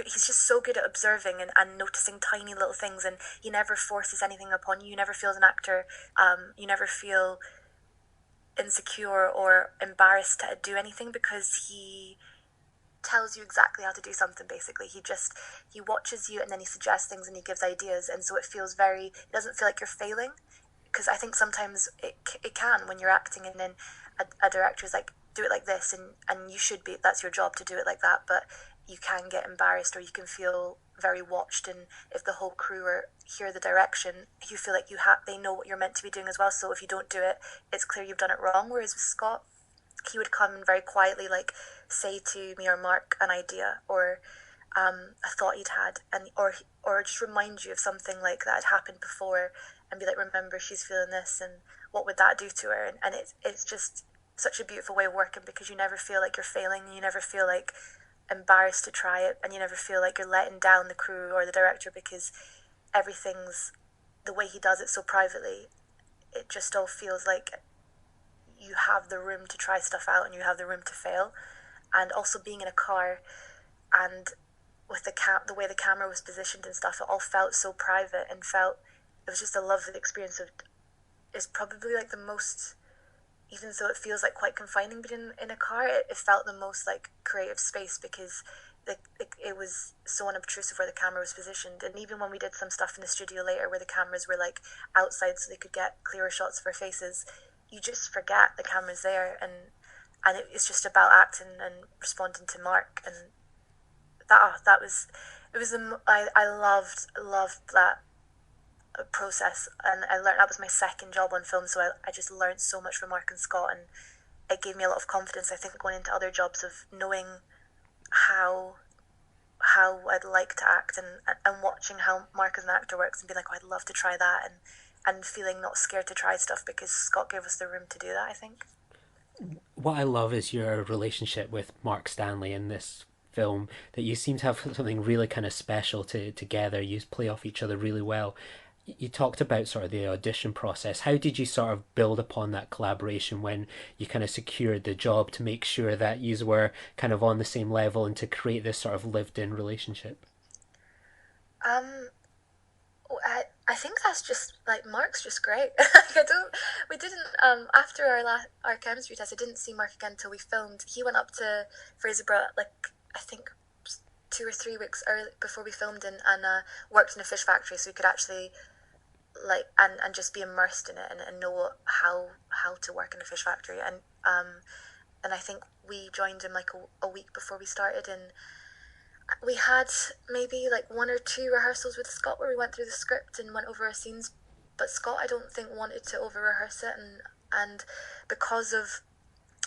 he's just so good at observing and noticing tiny little things, and he never forces anything upon you. You never feel as an actor, you never feel insecure or embarrassed to do anything, because he tells you exactly how to do something. Basically, he watches you, and then he suggests things, and he gives ideas, and so it doesn't feel like you're failing, because I think sometimes it can, when you're acting, and then a director's like, do it like this, and you should be, that's your job to do it like that, but you can get embarrassed, or you can feel very watched, and if the whole crew hear the direction, you feel like they know what you're meant to be doing as well, so if you don't do it, it's clear you've done it wrong. Whereas with Scott, he would come and very quietly, like, say to me or Mark an idea, or a thought he'd had, and or just remind you of something like that had happened before, and be like, remember, she's feeling this, and what would that do to her? And it's just such a beautiful way of working, because you never feel like you're failing, and you never feel like embarrassed to try it, and you never feel like you're letting down the crew or the director, because everything's the way he does it so privately. It just all feels like you have the room to try stuff out, and you have the room to fail. And also being in a car, and with the way the camera was positioned and stuff, it all felt so private, and it was just a lovely experience. It's probably, like, the most, even though it feels like quite confining, but in a car, it felt the most, like, creative space, because it was so unobtrusive where the camera was positioned. And even when we did some stuff in the studio later where the cameras were like outside so they could get clearer shots of our faces, you just forget the camera's there, and it's just about acting and responding to Mark. And I loved that process, and I learned that was my second job on film, so I just learned so much from Mark and Scott, and it gave me a lot of confidence, I think, going into other jobs, of knowing how I'd like to act, and watching how Mark as an actor works and being like, oh, I'd love to try that, and feeling not scared to try stuff because Scott gave us the room to do that, I think. What I love is your relationship with Mark Stanley in this film, that you seem to have something really kind of special together. You play off each other really well. You talked about sort of the audition process. How did you sort of build upon that collaboration when you kind of secured the job to make sure that you were kind of on the same level and to create this sort of lived-in relationship? I think that's just like, Mark's just great. We didn't after our chemistry test, I didn't see Mark again until we filmed. He went up to Fraserburgh like, I think 2 or 3 weeks early before we filmed, and worked in a fish factory, so we could actually and just be immersed in it, and know how to work in a fish factory. And I think we joined him like a week before we started, and we had maybe like 1 or 2 rehearsals with Scott where we went through the script and went over our scenes, but Scott, I don't think, wanted to over rehearse it, and because of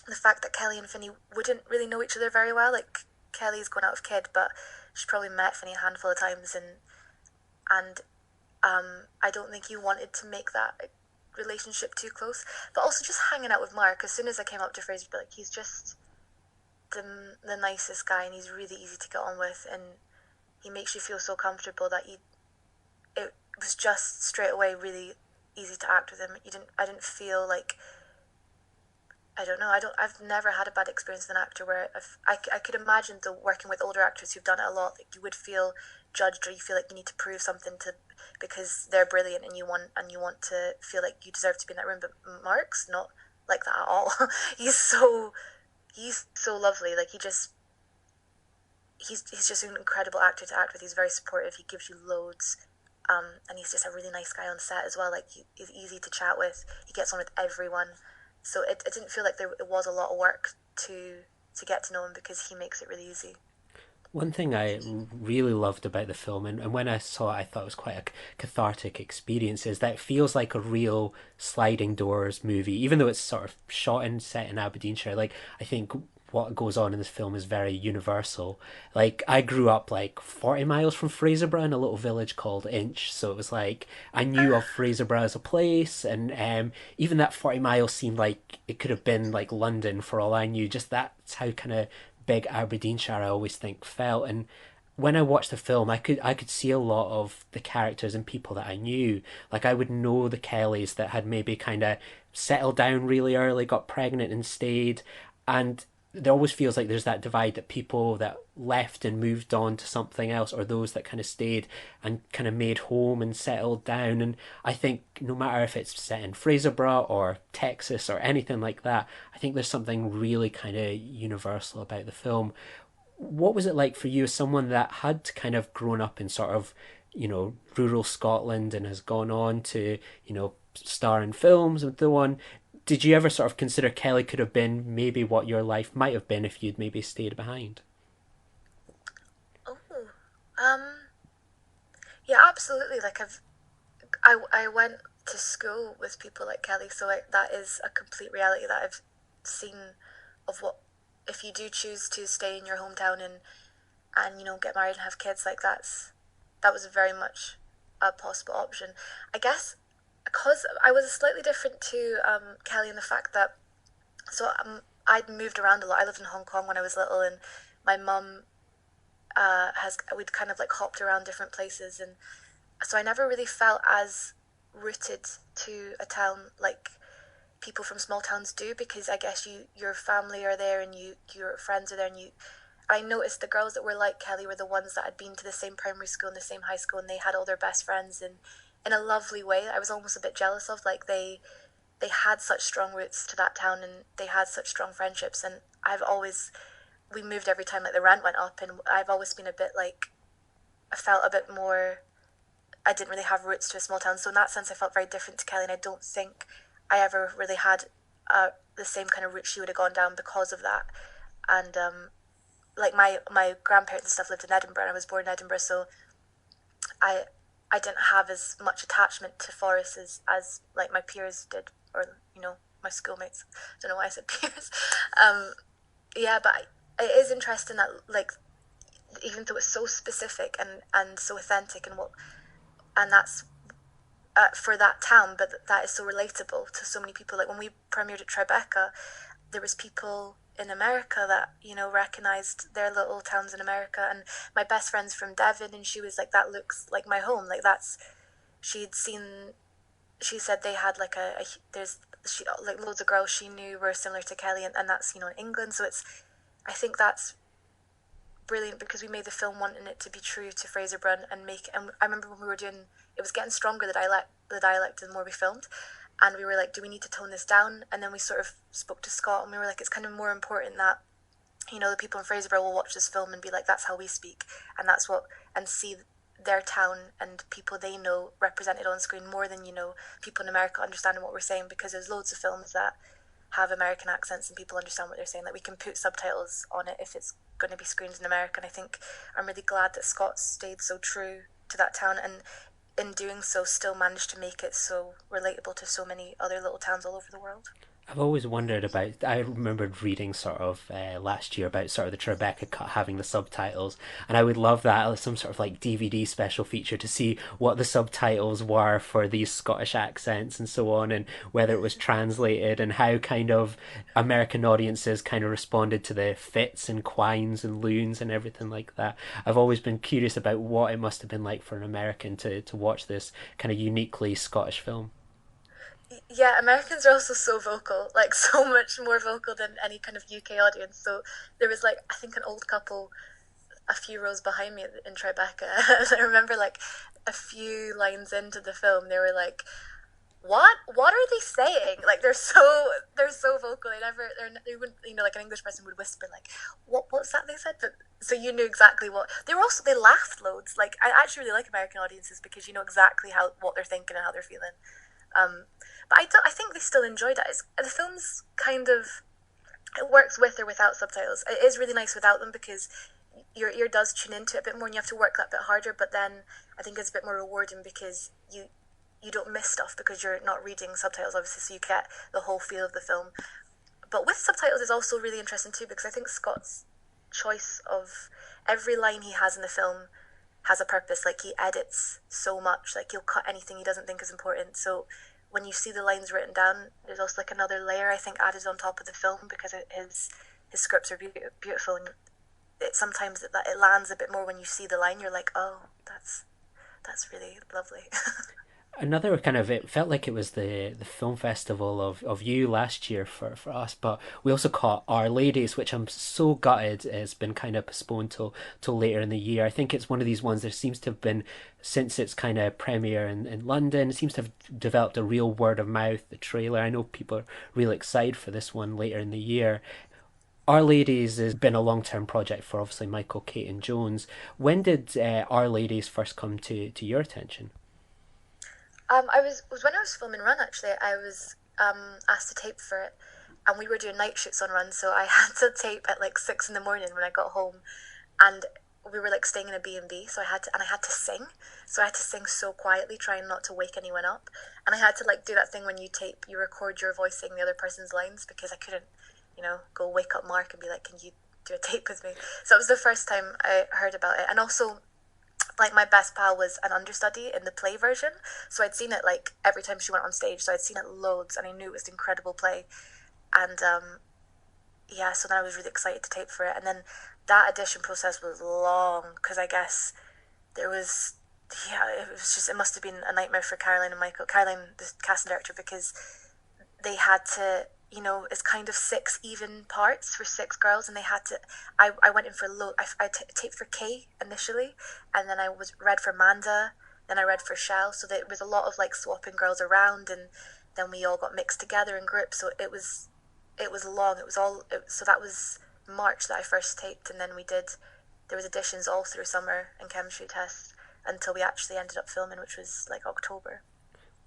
the fact that Kelly and Finney wouldn't really know each other very well, like Kelly's gone out of kid, but she's probably met Finney a handful of times, and I don't think he wanted to make that relationship too close. But also just hanging out with Mark, as soon as I came up to Fraser, like, he's just the nicest guy, and he's really easy to get on with, and he makes you feel so comfortable that it was just straight away really easy to act with him. I didn't feel like, I've never had a bad experience with an actor where I could imagine working with older actors who've done it a lot, like you would feel judged, or you feel like you need to prove something because they're brilliant, and you want to feel like you deserve to be in that room. But Mark's not like that at all. He's so lovely. Like, he's just an incredible actor to act with. He's very supportive. He gives you loads. And he's just a really nice guy on set as well. Like, he's easy to chat with. He gets on with everyone. So it didn't feel like it was a lot of work to get to know him, because he makes it really easy. One thing I really loved about the film, and when I saw it I thought it was quite a cathartic experience, is that it feels like a real sliding doors movie, even though it's sort of shot and set in Aberdeenshire. Like, I think what goes on in this film is very universal. Like, I grew up like 40 miles from Fraserburgh in a little village called Inch, so it was like I knew of Fraserburgh as a place, and even that 40 miles seemed like it could have been like London for all I knew. Just that's how kind of big Aberdeenshire I always think felt. And when I watched the film, I could see a lot of the characters and people that I knew. Like, I would know the Kellys that had maybe kind of settled down really early, got pregnant and stayed, and there always feels like there's that divide, that people that left and moved on to something else, or those that kind of stayed and kind of made home and settled down. And I think no matter if it's set in Fraserburgh or Texas or anything like that, I think there's something really kind of universal about the film. What was it like for you as someone that had kind of grown up in sort of, rural Scotland and has gone on to, star in films and so on? Did you ever sort of consider Kelly could have been maybe what your life might have been if you'd maybe stayed behind? Oh, yeah, absolutely. Like, I went to school with people like Kelly, so that is a complete reality that I've seen of what, if you do choose to stay in your hometown and get married and have kids, like that was very much a possible option. I guess because I was slightly different to Kelly in the fact that, I'd moved around a lot. I lived in Hong Kong when I was little, and my mum we'd kind of like hopped around different places, and so I never really felt as rooted to a town like people from small towns do, because I guess your family are there, and your friends are there, and I noticed the girls that were like Kelly were the ones that had been to the same primary school and the same high school, and they had all their best friends, and in a lovely way. I was almost a bit jealous of, like, they had such strong roots to that town, and they had such strong friendships, and I've always we moved every time like the rent went up, and I've always been a bit like, I felt a bit more, I didn't really have roots to a small town, so in that sense I felt very different to Kelly, and I don't think I ever really had the same kind of route she would have gone down because of that. And like my grandparents and stuff lived in Edinburgh, and I was born in Edinburgh, so I didn't have as much attachment to forests as like my peers did, or my schoolmates. I don't know why I said peers. Yeah, but it is interesting that, like, even though it's so specific and so authentic, and that's for that town, but that is so relatable to so many people. Like when we premiered at Tribeca, there was people in America that recognized their little towns in America, and my best friend's from Devon, and she was like, that looks like my home. Like she said they had like like loads of girls she knew were similar to Kelly, and that's in England. So I think that's brilliant, because we made the film wanting it to be true to Fraserburgh and I remember when we were doing, it was getting stronger, the dialect the more we filmed, and we were like, do we need to tone this down? And then we sort of spoke to Scott, and we were like, it's kind of more important that the people in Fraserburgh will watch this film and be like, that's how we speak, and see their town and people they know represented on screen more than people in America understanding what we're saying, because there's loads of films that have American accents and people understand what they're saying. Like, we can put subtitles on it if it's going to be screened in America, and I think I'm really glad that Scott stayed so true to that town, and in doing so still managed to make it so relatable to so many other little towns all over the world. I've always wondered about, I remembered reading sort of last year about sort of the Tribeca cut having the subtitles, and I would love that as some sort of like DVD special feature to see what the subtitles were for these Scottish accents and so on, and whether it was translated, and how kind of American audiences kind of responded to the fits and quines and loons and everything like that. I've always been curious about what it must have been like for an American to watch this kind of uniquely Scottish film. Yeah, Americans are also so vocal, like so much more vocal than any kind of UK audience. So there was like, I think, an old couple a few rows behind me in Tribeca. And I remember like a few lines into the film, they were like, what are they saying? Like they're so vocal. They wouldn't, like an English person would whisper like, what's that they said? But so you knew exactly what they were. Also, they laughed loads. Like, I actually really like American audiences because you know exactly what they're thinking and how they're feeling. But I think they still enjoyed it. The film's kind of, it works with or without subtitles. It is really nice without them because your ear does tune into it a bit more and you have to work that bit harder, but then I think it's a bit more rewarding because you don't miss stuff because you're not reading subtitles, obviously, so you get the whole feel of the film. But with subtitles is also really interesting too, because I think Scott's choice of every line he has in the film has a purpose. Like, he edits so much, like he'll cut anything he doesn't think is important. So when you see the lines written down, there's also like another layer, I think, added on top of the film because his scripts are beautiful, and sometimes it lands a bit more when you see the line. You're like, oh, that's really lovely. Another kind of, it felt like it was the film festival of you last year for us, but we also caught Our Ladies, which I'm so gutted has been kind of postponed till later in the year. I think it's one of these ones that seems to have been, since its kind of premiere in London, it seems to have developed a real word of mouth, the trailer. I know people are really excited for this one later in the year. Our Ladies has been a long-term project for obviously Michael Caton Jones. When did Our Ladies first come to your attention? Was when I was filming Run, actually. I was asked to tape for it, and we were doing night shoots on Run, so I had to tape at like 6 a.m. when I got home, and we were like staying in a B&B, so I had to sing. So I had to sing so quietly, trying not to wake anyone up, and I had to like do that thing when you tape, you record your voice saying the other person's lines, because I couldn't, go wake up Mark and be like, can you do a tape with me? So it was the first time I heard about it, and also, like, my best pal was an understudy in the play version, so I'd seen it like every time she went on stage, so I'd seen it loads, and I knew it was an incredible play, and so then I was really excited to tape for it, and then that audition process was long, because I guess it must have been a nightmare for Caroline and Michael, the casting director, because they had to, it's kind of 6 even parts for 6 girls, and they had to, I went in for I taped for Kay initially, and then I read for Manda, then I read for Shell, so there was a lot of like swapping girls around, and then we all got mixed together in groups, so it was long, so that was March that I first taped, and then there was auditions all through summer and chemistry tests until we actually ended up filming, which was like October.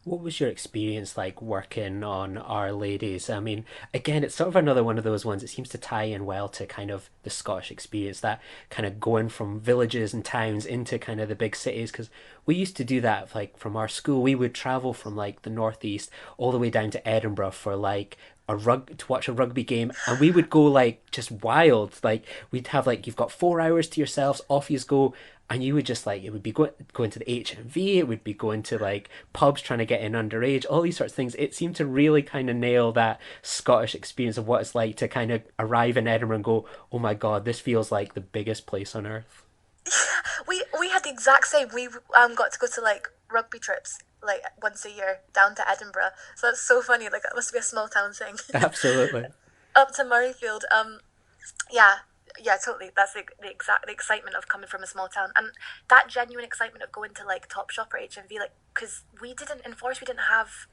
What was your experience like working on Our Ladies? I mean, again, it's sort of another one of those ones. It seems to tie in well to kind of the Scottish experience, that kind of going from villages and towns into kind of the big cities. Because we used to do that, like from our school. We would travel from like the northeast all the way down to Edinburgh for like to watch a rugby game, and we would go like just wild. Like we'd have like, you've got 4 hours to yourselves, off you go. And you would just like, it would be going to the HMV, it would be going to like pubs trying to get in underage, all these sorts of things. It seemed to really kind of nail that Scottish experience of what it's like to kind of arrive in Edinburgh and go, oh my God, this feels like the biggest place on earth. We had the exact same. We got to go to like rugby trips like once a year down to Edinburgh. So that's so funny. Like, that must be a small town thing. Absolutely. Up to Murrayfield. Yeah. Yeah, totally. That's the excitement of coming from a small town, and that genuine excitement of going to like Topshop or HMV, like, because in Forest we didn't have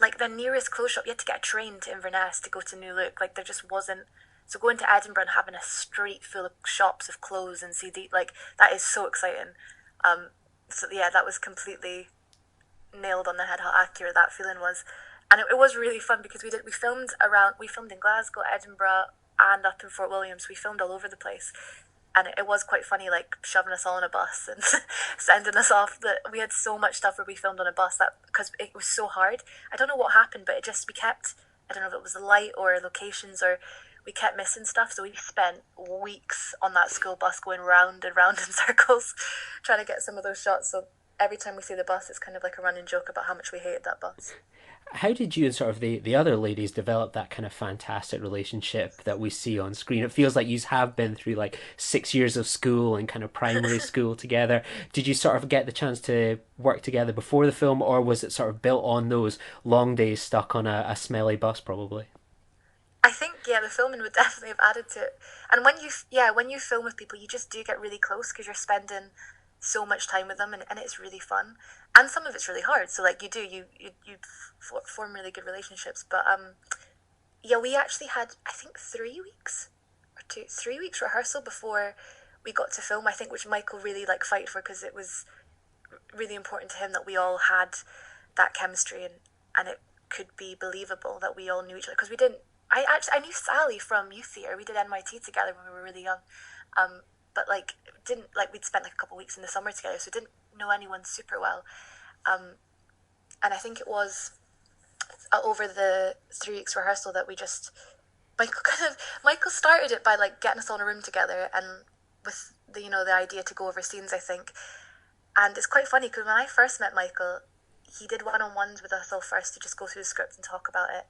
like the nearest clothes shop. You had to get a train to Inverness to go to New Look. Like, there just wasn't. So going to Edinburgh and having a street full of shops of clothes and CD, like, that is so exciting. So yeah, that was completely nailed on the head how accurate that feeling was, and it was really fun because we filmed in Glasgow, Edinburgh, and up in Fort Williams. We filmed all over the place, and it was quite funny, like shoving us all on a bus and sending us off. We had so much stuff where we filmed on a bus, that because it was so hard. I don't know what happened, but we kept, I don't know if it was the light or locations, or we kept missing stuff, so we spent weeks on that school bus going round and round in circles trying to get some of those shots. So every time we see the bus, it's kind of like a running joke about how much we hated that bus. How did you and sort of the other ladies develop that kind of fantastic relationship that we see on screen? It feels like you have been through like 6 years of school and kind of primary school together. Did you sort of get the chance to work together before the film, or was it sort of built on those long days stuck on a smelly bus probably? I think, yeah, the filming would definitely have added to it. And when you film with people, you just do get really close because you're spending so much time with them, and it's really fun. And some of it's really hard, so like you form really good relationships. But yeah, we actually had, I think, 3 weeks rehearsal before we got to film, I think, which Michael really like fight for, because it was really important to him that we all had that chemistry, and it could be believable that we all knew each other, because I knew Sally from youth theatre. We did NYT together when we were really young, but like didn't like we'd spent like a couple of weeks in the summer together, so didn't know anyone super well. And I think it was over the 3 weeks rehearsal that Michael started it by like getting us all in a room together, and with the idea to go over scenes, I think. And it's quite funny because when I first met Michael, he did one-on-ones with us all first to just go through the script and talk about it.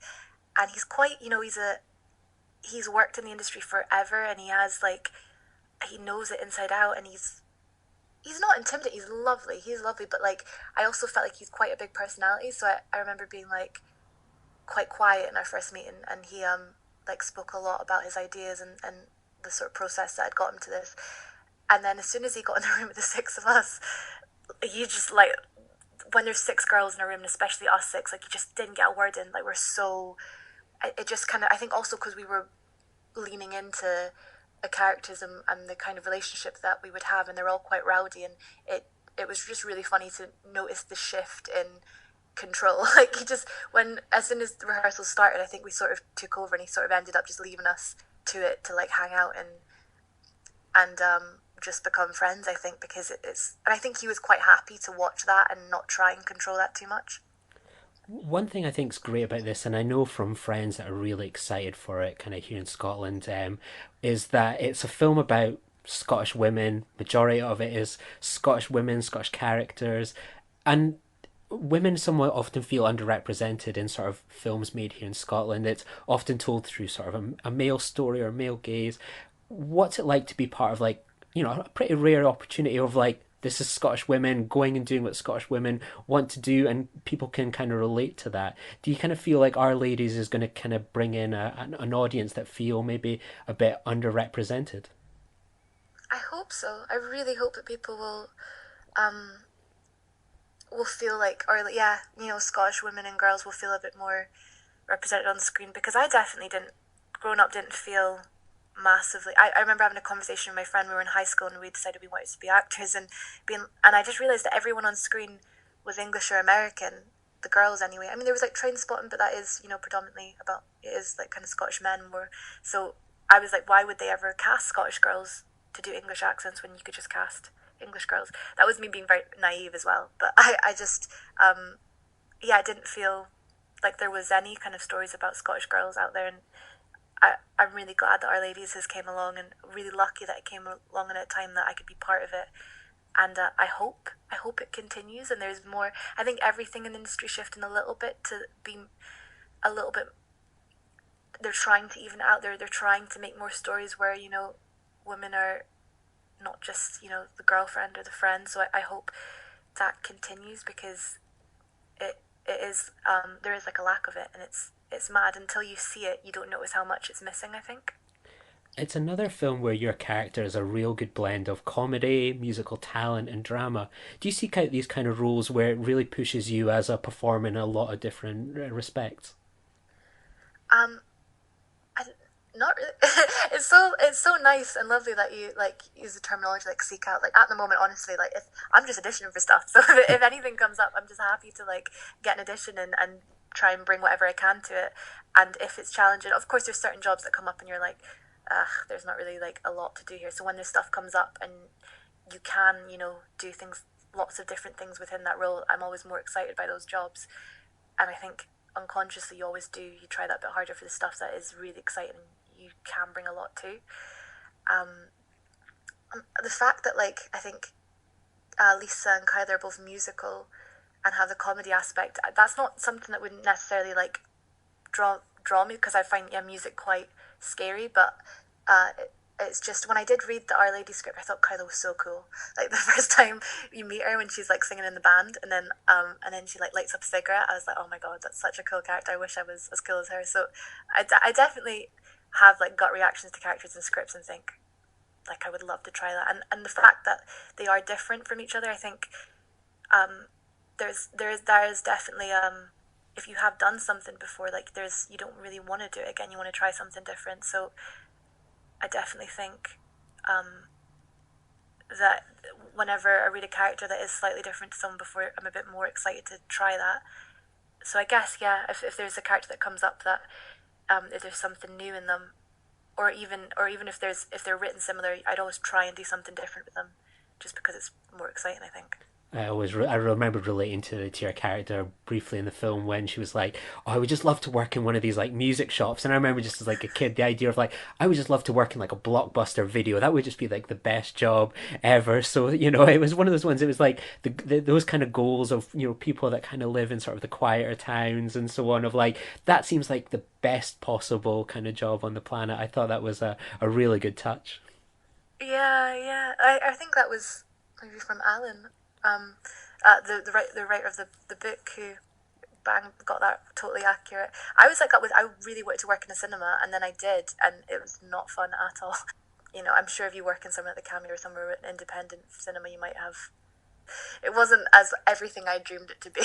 And he's quite, he's worked in the industry forever, and he knows it inside out, and he's not intimidating. He's lovely, but like I also felt like he's quite a big personality, so I remember being like quite quiet in our first meeting, and he like spoke a lot about his ideas and the sort of process that had got him to this. And then as soon as he got in the room with the six of us, you just like, when there's 6 girls in a room, and especially us 6, like, you just didn't get a word in. Like, it just kind of, I think also because we were leaning into the characters and the kind of relationship that we would have, and they're all quite rowdy, and it was just really funny to notice the shift in control. Like, as soon as the rehearsal started, I think we sort of took over, and he sort of ended up just leaving us to it to like hang out and just become friends, I think, because and I think he was quite happy to watch that and not try and control that too much. One thing I think is great about this, and I know from friends that are really excited for it kind of here in Scotland, is that it's a film about Scottish women. Majority of it is Scottish women, Scottish characters, and women somewhat often feel underrepresented in sort of films made here in Scotland. It's often told through sort of a male story or male gaze. What's it like to be part of like, a pretty rare opportunity of like, this is Scottish women going and doing what Scottish women want to do, and people can kind of relate to that? Do you kind of feel like Our Ladies is going to kind of bring in an audience that feel maybe a bit underrepresented? I hope so. I really hope that people will feel like, or yeah, Scottish women and girls will feel a bit more represented on the screen, because I definitely didn't, growing up, didn't feel massively. I remember having a conversation with my friend. We were in high school and we decided we wanted to be actors, and I just realised that everyone on screen was English or American, the girls anyway. I mean, there was like Trainspotting, but that is, predominantly about, it is like kind of Scottish men more. So I was like, why would they ever cast Scottish girls to do English accents when you could just cast English girls? That was me being very naive as well. But I just, I didn't feel like there was any kind of stories about Scottish girls out there. And I'm really glad that Our Ladies has came along, and really lucky that it came along at a time that I could be part of it. And I hope it continues, and there's more. I think everything in the industry shifting a little bit to be a little bit. They're trying to even out there. They're trying to make more stories where women are not just the girlfriend or the friend. So I hope that continues, because it is there is like a lack of it, and it's mad. Until you see it, you don't notice how much it's missing, I think. It's another film where your character is a real good blend of comedy, musical talent, and drama. Do you seek out these kind of roles where it really pushes you as a performer in a lot of different respects? Not really. It's so nice and lovely that you use the terminology like seek out. Like at the moment, honestly, like if I'm just auditioning for stuff. So if anything comes up, I'm just happy to get an audition and try and bring whatever I can to it. And if it's challenging, of course, there's certain jobs that come up and you're like, there's not really a lot to do here. So when this stuff comes up and you can, do things, lots of different things within that role, I'm always more excited by those jobs. And I think unconsciously you always do. You try that bit harder for the stuff that is really exciting. You can bring a lot to. The fact that I think Lisa and Kyler are both musical and have the comedy aspect, that's not something that would necessarily draw me, because I find music quite scary, but it's just when I did read the Our Lady script, I thought Kyla was so cool. Like the first time you meet her when she's singing in the band, and then she lights up a cigarette, I was like, oh my god, that's such a cool character. I wish I was as cool as her. So I definitely have gut reactions to characters and scripts and think I would love to try that. And the fact that they are different from each other, I think there is definitely if you have done something before, you don't really want to do it again. You want to try something different. So I definitely think that whenever I read a character that is slightly different to someone before, I'm a bit more excited to try that. So I guess, if there's a character that comes up that if there's something new in them, or even if they're written similar, I'd always try and do something different with them, just because it's more exciting, I think. I remembered relating to your character briefly in the film when she was like, oh, I would just love to work in one of these music shops. And I remember just as a kid, the idea of I would just love to work in a Blockbuster video. That would just be the best job ever. So, it was one of those ones. It was those kind of goals of, people that kind of live in sort of the quieter towns and so on, of that seems like the best possible kind of job on the planet. I thought that was a really good touch. Yeah. I think that was maybe from Alan. The writer of the book, who got that totally accurate. I was I really wanted to work in a cinema, and then I did, and it was not fun at all. I'm sure if you work in somewhere like the Cameo or somewhere with independent cinema, you might have. It wasn't as everything I dreamed it to be.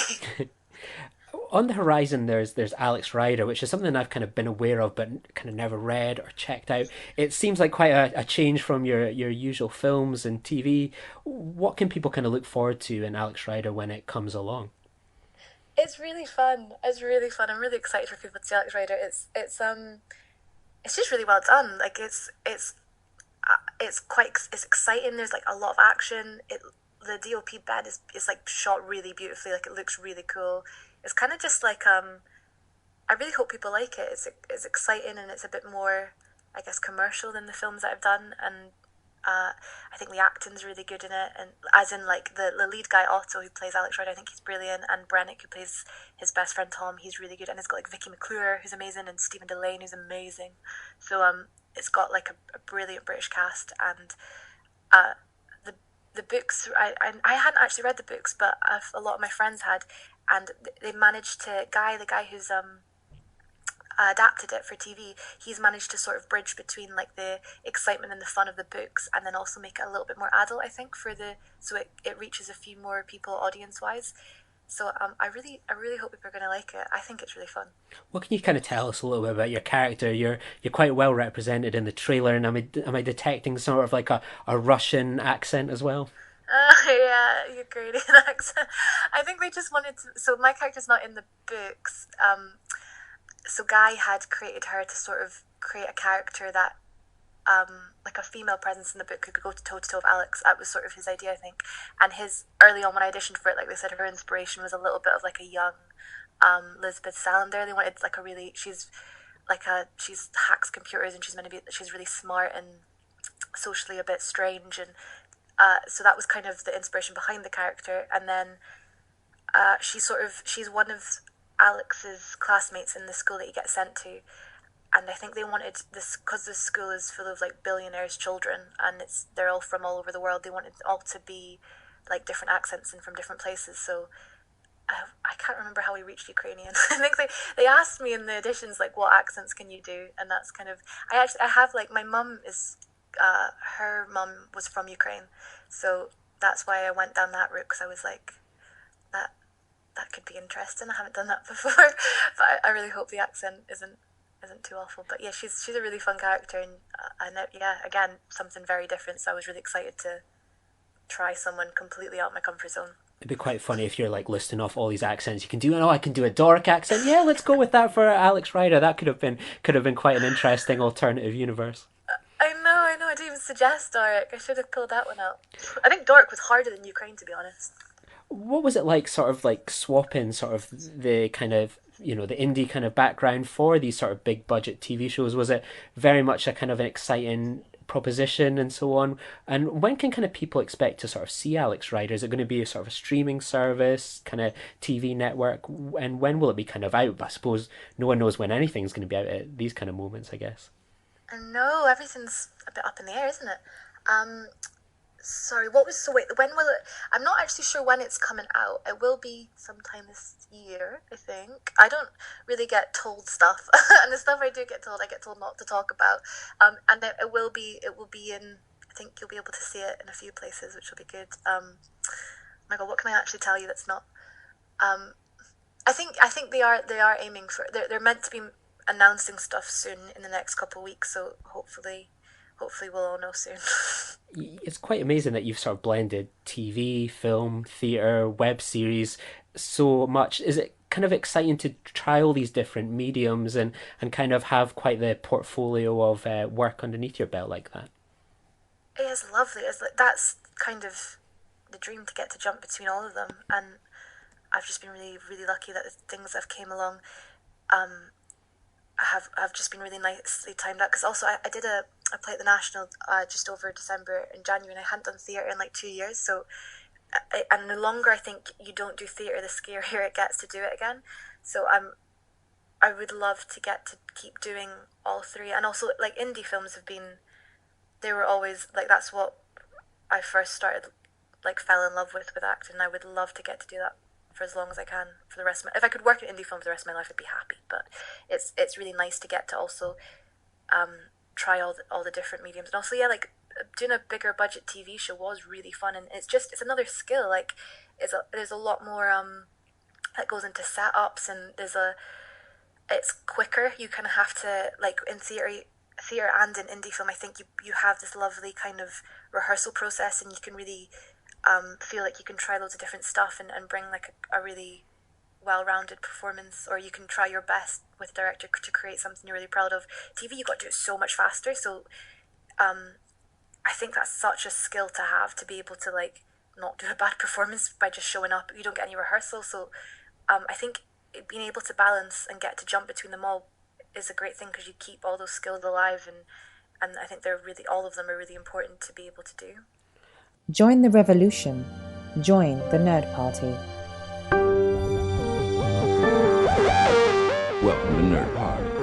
On the horizon, there's Alex Rider, which is something I've kind of been aware of, but kind of never read or checked out. It seems like quite a change from your usual films and TV. What can people kind of look forward to in Alex Rider when it comes along? It's really fun. I'm really excited for people to see Alex Rider. It's just really well done. It's exciting. There's a lot of action. The DOP bed is shot really beautifully. It looks really cool. It's kind of just I really hope people like it. It's exciting, and it's a bit more, I guess, commercial than the films that I've done. And I think the acting's really good in it, and as in the lead guy Otto, who plays Alex Rider, I think he's brilliant, and Brennick, who plays his best friend Tom, he's really good, and it's got Vicky McClure, who's amazing, and Stephen Delane, who's amazing. So it's got a brilliant British cast, and the books, I hadn't actually read the books, but a lot of my friends had, and they managed to, the guy who's adapted it for TV, he's managed to sort of bridge between the excitement and the fun of the books, and then also make it a little bit more adult, I think, so it reaches a few more people audience wise. So I really hope people are going to like it. I think it's really fun. What can you kind of tell us a little bit about your character? You're quite well represented in the trailer, and am I detecting sort of like a Russian accent as well? Yeah, Ukrainian accent. I think they just wanted to. So my character's not in the books. So Guy had created her to sort of create a character that, like a female presence in the book who could go toe to toe with Alex. That was sort of his idea, I think. And his early on when I auditioned for it, like they said, her inspiration was a little bit of like a young Lisbeth Salander. They wanted like a really she's hacks computers and she's really smart and socially a bit strange, and so that was kind of the inspiration behind the character. And then she's one of Alex's classmates in the school that he gets sent to, and I think they wanted this because this school is full of like billionaires' children, and they're all from all over the world. They wanted all to be like different accents and from different places. So I can't remember how we reached Ukrainian. I think they asked me in the auditions like, what accents can you do, and that's kind of I have like my mum is her mum was from Ukraine, so that's why I went down that route, because I was like that could be interesting. I haven't done that before, but I really hope the accent isn't too awful. But yeah, she's a really fun character, and I know, yeah, again, something very different. So I was really excited to try someone completely out of my comfort zone. It'd be quite funny if you're like listing off all these accents you can do. I can do a Doric accent. Yeah, let's go with that for Alex Rider. That could have been quite an interesting alternative universe. I know. I didn't even suggest Doric. I should have pulled that one out. I think Doric was harder than Ukraine, to be honest. What was it like, sort of like swapping sort of the kind of, the indie kind of background for these sort of big budget TV shows? Was it very much a kind of an exciting proposition and so on? And when can kind of people expect to sort of see Alex Rider? Is it going to be a sort of a streaming service, kind of TV network? And when will it be kind of out? I suppose no one knows when anything's going to be out at these kind of moments, I guess. No, everything's a bit up in the air, isn't it? Sorry, when will it... I'm not actually sure when it's coming out. It will be sometime this year, I think. I don't really get told stuff, and the stuff I do get told, I get told not to talk about. And it will be in... I think you'll be able to see it in a few places, which will be good. My God, what can I actually tell you that's not... I think they are aiming for... They're meant to be announcing stuff soon in the next couple of weeks, so hopefully we'll all know soon. It's quite amazing that you've sort of blended TV, film, theatre, web series so much. Is it kind of exciting to try all these different mediums and kind of have quite the portfolio of work underneath your belt like that? It is lovely. That's kind of the dream, to get to jump between all of them, and I've just been really, really lucky that the things that have came along have just been really nicely timed out. Because also I played at the National just over December and January, and I hadn't done theatre in like 2 years. So, and the longer I think you don't do theatre, the scarier it gets to do it again. So I would love to get to keep doing all three. And also like indie films they were always like, that's what I first started, like fell in love with acting. I would love to get to do that for as long as I can for the rest of my... If I could work in indie film for the rest of my life, I'd be happy. But it's really nice to get to also try all the different mediums. And also, yeah, like doing a bigger budget TV show was really fun, and it's another skill. Like there's a lot more that goes into setups, and it's quicker. You kind of have to, like in theatre and in indie film, I think you have this lovely kind of rehearsal process, and you can really feel like you can try loads of different stuff and bring like a really well-rounded performance, or you can try your best with a director to create something you're really proud of. TV, you've got to do it so much faster, so I think that's such a skill to have, to be able to like not do a bad performance by just showing up. You don't get any rehearsal, so I think being able to balance and get to jump between them all is a great thing, because you keep all those skills alive, and I think all of them are really important to be able to do. Join the revolution. Join the Nerd Party. Welcome to Nerd Party.